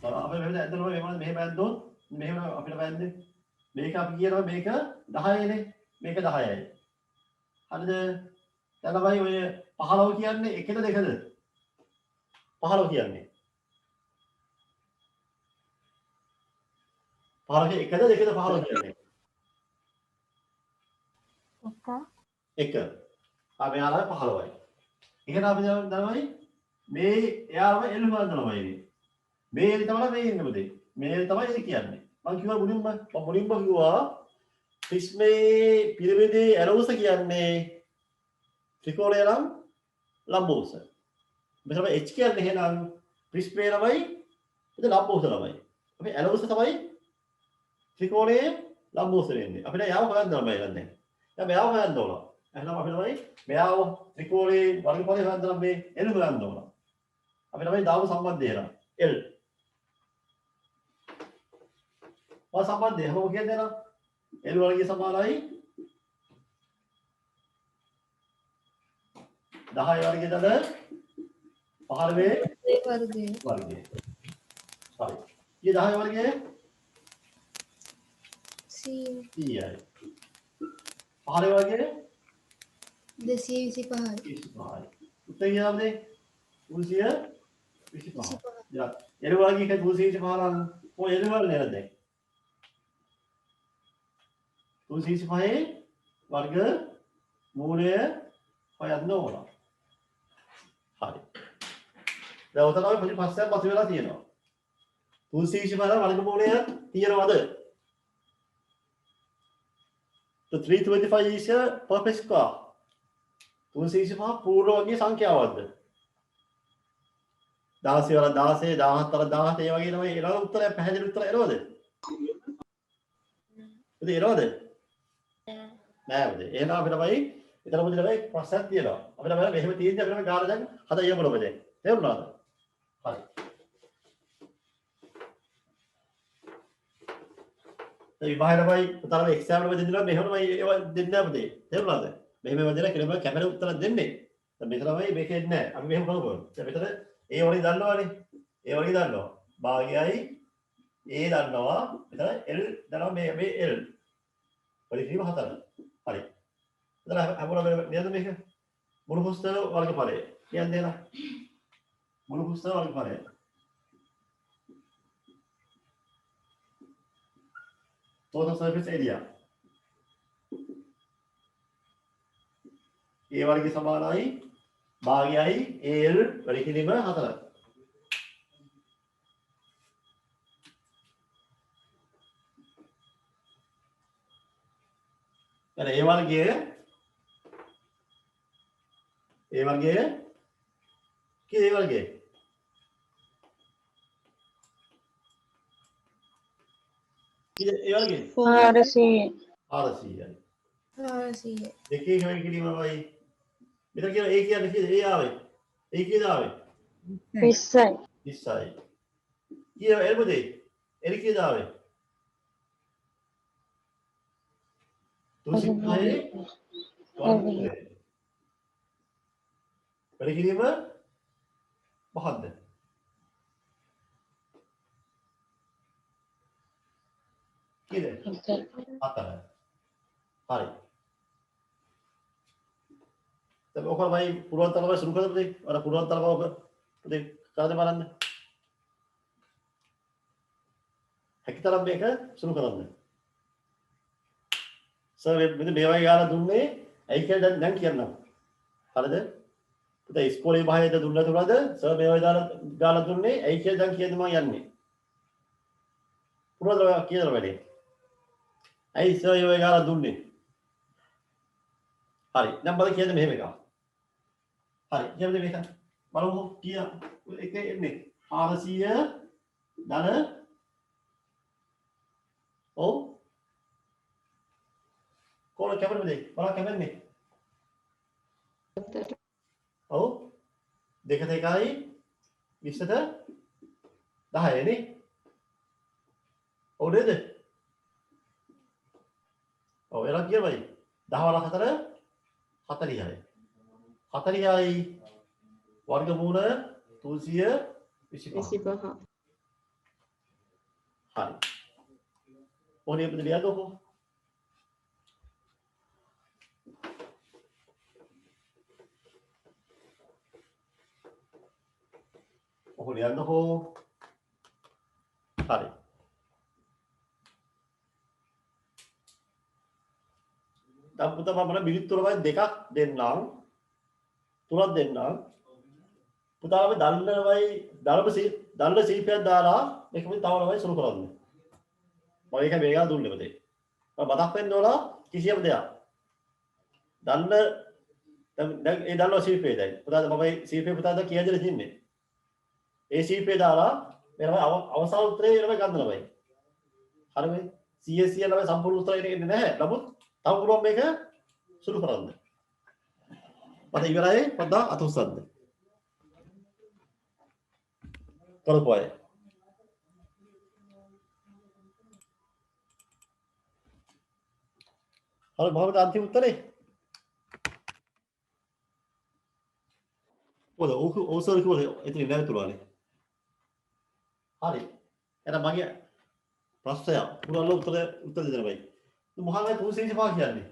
අපි මෙහෙම ඇද්දලා මෙහෙම ඇද්දොත් මෙහෙම අපිට බෑන්නේ. මේක අපි කියනවා මේක 10නේ. මේක 10යි. හරිද? දැන් තමයි ඔය 15 කියන්නේ එකද දෙකද? 15 කියන්නේ 15 එකද දෙකද 15 කියන්නේ එක අපි යාලා 15යි එහෙනම් අපි දන්නවනේ මේ එයාම එල් හොයන්නමයි ඉන්නේ මේ එල් තමයි මේ ඉන්නේ පුතේ මේ එල් තමයි ඉන්නේ කියන්නේ මම කිව්වා මුලින්ම කිව්වා ප්‍රිස්මේ පිරමිඩේ ඇරෝස කියන්නේ ත්‍රිකෝණය නම් ලම්බෝස මෙතන h කියන්නේ එහෙනම් ප්‍රිස්මේ ළමයි එතන ලම්බෝස ළමයි අපි ඇලෝස තමයි ත්‍රිකෝණයේ ලම්බෝස වෙන්නේ අපිට යාව හොයන්න ඕනේ දැන් මෙයාව හොයන්න ඕන එහෙනම් අපි තමයි මෙයාව ත්‍රිකෝණේ වර්ගඵලය හොයන්න නම් මේ L හොයන්න ඕන. අපි තමයි දාමු සම්බන්ධය එනවා. L. ඔය සම්බන්ධය කොහොමද කියන්නේ නේද? L වර්ගය සමානයි 10 වර්ගයටද 15 වර්ගය. වර්ගය. හරි. ඊයේ 10 වර්ගය 100යි. 15 වර්ගය 225යි. 25යි. උත්තර කියනවාද? 325. යා. L වර්ගය එක 225 නම් ඔය L වර්ගය නේද දැන්? 225 වර්ග මූලය හොයන්න ඕන. හරි. දැන් උතන අපි පොඩි ප්‍රශ්නයක් මතුවලා තියෙනවා. 225 වර්ගමූලය තියෙනවද? The 325 is a perfect square. 225 පූර්ණ වර්ගයේ සංඛ්‍යාවක්ද? 16 වල 16 17 වල 17 ඒ වගේ තමයි එනවා උත්තරය පැහැදිලි උත්තර එනවද? උදේ එනවද? නෑ උදේ. එහෙනම් අපිට තමයි ඊතර මුදින වෙයි ප්‍රශ්නයක් තියෙනවා. අපිට බලන්න මෙහෙම තියෙද්දි අපිට ගාන දැන් හද යමුද දැන්. තේරුණාද? හරි. ඒ විභාගයයි උතරම එක්සෑම් වල දෙන්නවා මෙහෙමයි ඒවා දෙන්නේ අපතේ. තේරුණාද? මෙහෙම වදිනා කෙනෙක් කැමරේ උත්තර දෙන්නේ. දැන් මෙතන තමයි මේකේ නැහැ. අපි මෙහෙම කරමු. දැන් මෙතන ඒ වගේ දන්නවනේ. ඒ වගේ දන්නවා. භාගයයි ඒ දන්නවා. මෙතන L දන්නවා මේ L. පරික්‍රම 4. හරි. එතන අපුණ නේද මේක? මුළු පුස්තක වර්ගඵලය. කියන්නේ නේද? මුළු පුස්තක වර්ගඵලය. total surface area. A වර්ගය සමානයි භාගයයි AL පරික්‍රම 4. A වර්ගය කී A වර්ගය 400. 400යි. 400. දෙකේ හැම කිරීමමයි. මෙතන කියන A කියන්නේ කීයද? A ආවේ. A කීයද ආවේ? 20. 20යි. කීය L මොදේ? L කීයද ආවේ? 250යි. පරිකිරීම මොකක්ද? කීයද? 4. හරි. දැන් ඔක තමයි පුරවන් තරම සුරු කරලා දෙයි. අර පුරවන් තරම ඔක දෙයි කරන්න බලන්න. හැකිතරම් මේක සුරු කරන්න. සර් මෙන්න මේ වගේ ගාලා දුන්නේ ඇයි කියලා දැන් කියන්නම්. හරිද? පුතේ ඉස්කෝලේ බාහිරද දුන්නා තුනද? සර් මේ වගේ ගාලා දුන්නේ ඇයි කියලා දැන් කියන්න මම යන්නේ. පුරවන් කියලා වැඩේ. ඇයි සර් මේ වගේ ගාලා දුන්නේ? හරි. දැන් බලන්න කියන්නේ මෙහෙම එකක්. හරි. කියන්නද මේක? බලමු කිය එක එන්නේ 400 ධන ඔව් කොහොම කැමරේ දෙයි. බලන්න කැමරේ. ඔව්. දෙක දෙකයි 20ට 10 නේ. ඔව් නේද? ඔව් එලා කියවයි. 10 වල 4 40යි. 40යි වර්ගමූල 325. හරි. ඕනේ අපිට ලියන්නකෝ. ඔක ලියන්නකෝ. හරි. දැන් පුතා මම බිලිත්තරමයි දෙකක් දෙන්නම්. තුනක් දෙන්නම්. පුතා අපි දල්ල සීපයක් දාලා මේක අපි තවලමයි සුරු කරන්නේ. මම ඒක මේක දුන්නේ පුතේ. මම මතක් වෙන්න ඕන කිසියම් දෙයක්. දල්ල දැන් ඒ දල්ල සීපේ දැන්. පුතා මම සීපේ පුතාද කීයද දෙන්නේ? ඒ සීපේ දාලා මෙන්න අවසාන උත්තරේ එනවා ගන්න බයි. හරිද? CSC ළමයි සම්පූර්ණ උත්තරය එන්නේ නැහැ. නමුත් තව පුළුවන් මේක සුළු කරන්න. මට ඉවරයි පොඩ්ඩක් අත උස්සන්න. කරපු අය. හරි මොකද අන්තිම උත්තරේ? පොද ඕසර් කිව්වනේ එතන නැවතුණානේ. හරි. එහෙනම් මගේ ප්‍රශ්නය පුරාල උත්තර දෙන්න බයි. මොකක්ද 365 කියන්නේ?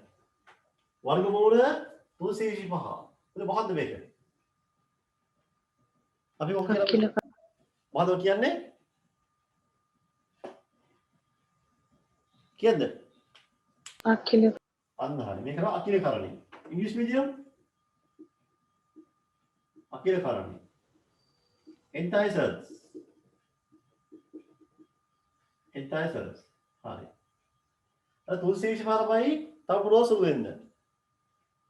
වර්ගමූල 365. ඒක මොකක්ද මේක? අපි මොකක්ද මොකද කියන්නේ? කියද්ද? අකිල අන්න හරි. මේක තමයි අකිල කරණි. ඉංග්‍රීසි මීඩියම් අකිල කරණි. enticers. enticers. හරි. අර 365යි තව පුරව සුළු වෙන්න.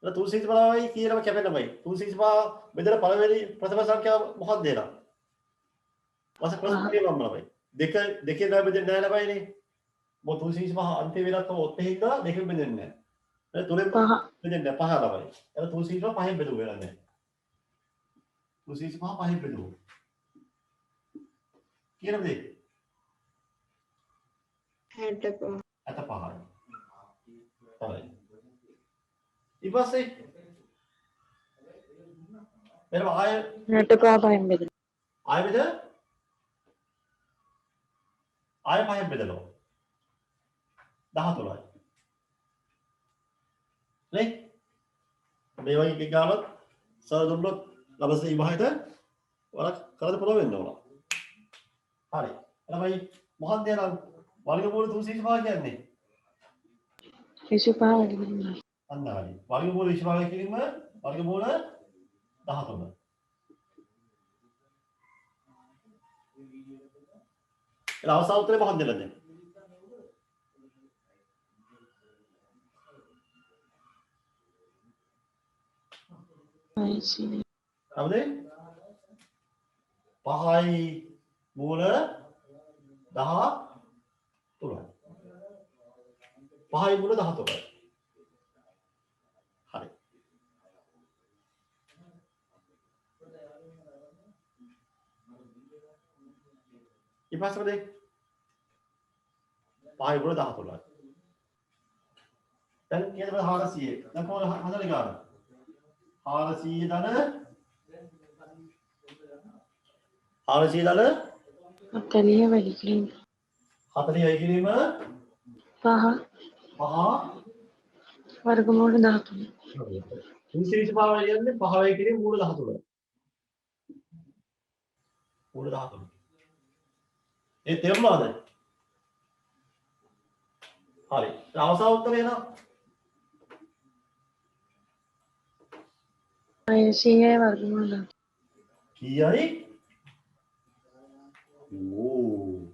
අර 365යි කියලාම කැපෙන්නමයි. 365 බෙදලා පළවෙනි ප්‍රථම සංඛ්‍යාව මොකක්ද දෙනවා? වස ප්‍රශ්නේ මමයි. දෙකේ නෑ බෙදෙන්නේ නෑ ළමයිනේ. මො 365 අන්තිම වෙනත් ඔත් හින්දා දෙකෙන් බෙදෙන්නේ නෑ. ඒ තුනෙන් බෙදෙන්නේ පහ ළමයි. අර 365 පහෙන් බෙදුව වෙලා නෑ. 365 පහෙන් බෙදුව. කියනද දෙක? 65. 65යි. හරි. ඊපස්සේ මෙන්න ආය 65 බෙද ආය බෙද ආය පහෙන් බෙදලා 13යි. නේ? මේ වගේ එකක් ගානොත් සර් දුන්නොත් ළමසේ ඉවහයට වරක් කරද පුරව වෙන්න ඕන. හරි. ළමයි මොකක්ද යන වර්ගමූල 365 කියන්නේ? 25 වගේ. අන්න හරි. වර්ගමූල 25 කිරීම වර්ගමූල 13. එලා අවසාන උත්තරේ මොකක්ද දෙන්නේ? අපද 5යි මූල 13යි. 5යි මූල 13යි. හරි. ඊපස්සේ 5යි මූල 13යි. දැන් කියද 400. දැන් කොහොමද හදන්නේ ගන්න? 400 ධන 40 වැඩි කිරීම 40 වැඩි කිරීම 5 වර්ගමූල 13. විශේෂ භාවය කියන්නේ 5 වැඩි කිරීම මූල 13. මූල 13. ඒ තේරුණාද? හරි. අවසාන උත්තරේ එනවා. 600 වර්ගමූල කීයයි? ඕ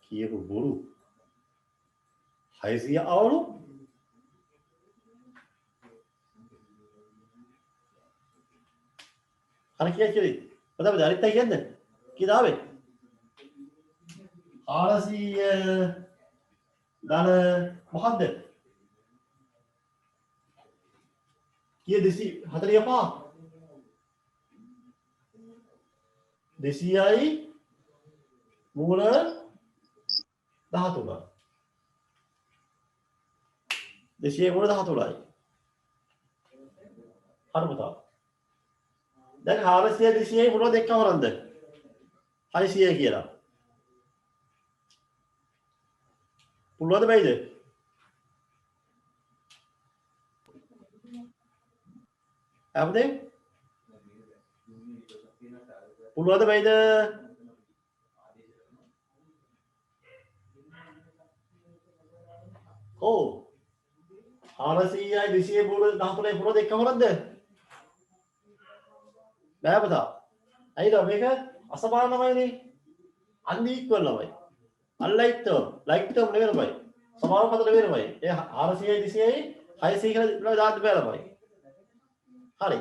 කියපු බොරු 600 අවුරු අර කීයද? මොකද අනිත් අය කියන්නේ? කීයද ආවේ? 400 ධන මොකද්ද? කීය 245 200යි මූල 13. 200 මූල 13යි. හරි පුතා. දැන් 400 200යි මොනවද එක්කම කරන්ද? 600 කියලා. පුළුවන්ද බැයිද? අපදේ පුළුවන්ද බැයිද? ඔව් 400යි 200 මූල 13යි මොනවද එක්කම කරන්ද? බෑ පුතා. ඇයිද මේක අසමානමයිනේ. අන්ඉක්වල් ළමයි. අන්ලයික් ටර්ම් නෙවෙයි. සමාන පද නෙවෙයි. ඒ 400යි 200යි 600 කියලා දාන්න බෑ ළමයි. හරි.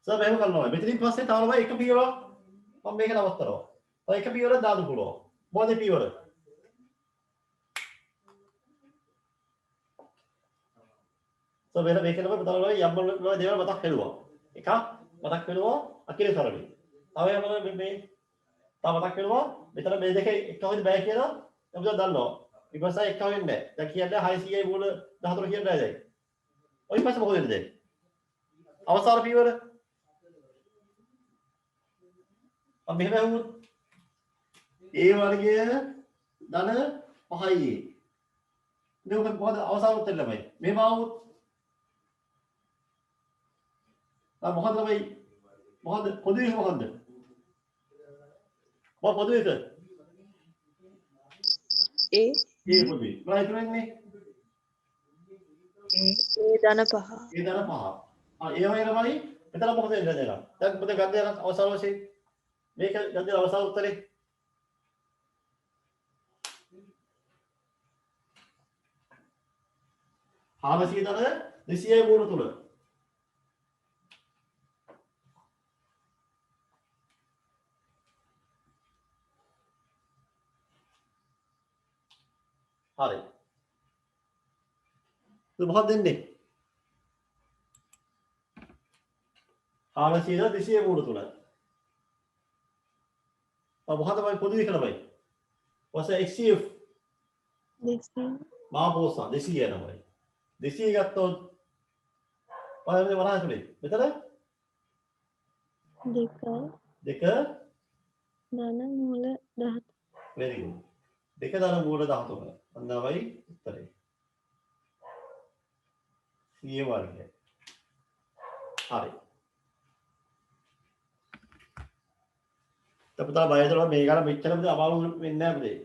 සර් මෙහෙම කරනවා. මෙතනින් පස්සේ තව ළමයි එක පියවරක් මම මේක නවත්තනවා. තව එක පියවරක් දාන්න පුළුවන්. මොකද පියවර? So වෙන මේකෙනම බලනවා යම් මොනවා දේවල් මතක් වෙනවා. එකක් මතක් වෙනවා අකිල සරණි. තව යම මේ තව මතක් වෙනවා මෙතන මේ දෙකේ එක හොයද බෑ කියලා අපිට දන්නවා. ඊපස්සේ එක වෙන්නේ නැහැ. දැන් කියන්නේ 600යි මූල 14 කියන්නේ නැහැ දැන්. ඔය ඊපස්සේ මොකද වෙන්නේ දැන්? අවසාන පියවර. අපි මෙහෙම වුණොත් A වර්ගය ධන 5යි. මේක මොකද අවසාන උත්තර ළමයි. මෙහෙම ආවොත් මොකද ළමයි මොකද පොදු එක මොකද්ද? මොකද පොදු එක? A පොදුයි. මොනවද කියන්නේ? A ධන 5. A ධන 5. ඒ වගේ ළමයි මෙතන මොකද වෙන්නේ දැන්? දැන් මොකද ගන්න යන අවසාන වශයෙන් මේක ගන්න අවසාන උත්තරේ ආවසිය දර 200යි මූල 3. හරි. මොකක්ද දෙන්නේ? ආවසිය දර 200යි මූල 3. මොකද තමයි පොදු එක ළමයි. what's the HCF? මා පොසා 200 නමයි. 200 ගත්තොත් බලන්න වරහන් තුනේ. මෙතන දෙක ධන මූල 10. very good. දෙක ධන මූල 13. අන්නවයි උත්තරේ. C වර්ගය. හරි. තපතා බයදලා මේ ගාන මෙච්චරද අමාරු වෙන්නේ නැහැ අපේ.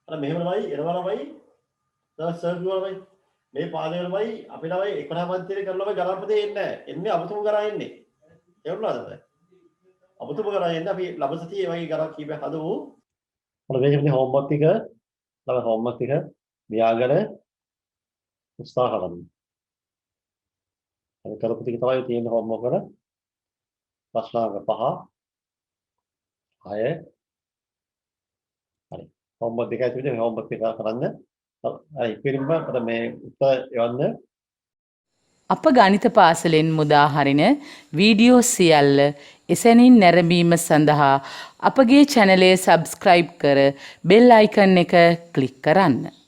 අර මෙහෙම ළමයි එනවලමයි දැන් සර්කියුලර් ළමයි මේ පාදේ ළමයි අපිට ළමයි 11 පන්තියේ කරලා ගණන්පතේ එන්නේ නැහැ. එන්නේ අමුතුම කරා එන්නේ. ඒ වුණාද? අමුතුම කරා එන්නේ අපි ලබසතියේ වගේ ගණන් කීපයක් හදමු. අර මේකේ හෝම්වර්ක් ටික ළමයි හෝම්වර්ක් ටික මෙයාගෙන උත්සාහ කරන්න. අර කරපු ටික තමයි තියෙන හෝම්වර්ක් වල ප්‍රශ්නාංක 5 6 හරි හෝම්වර්ක් දෙකයි තිබෙන්නේ හෝම්වර්ක් එක කරන්න හරි පිරිම්බ අපිට මේ උත්තර යවන්න අප ගණිත පාසලෙන් මුදා හරින වීඩියෝ සියල්ල එසැනින් නැරඹීම සඳහා අපගේ චැනලය සබ්ස්ක්‍රයිබ් කර බෙල් අයිකන් එක ක්ලික් කරන්න.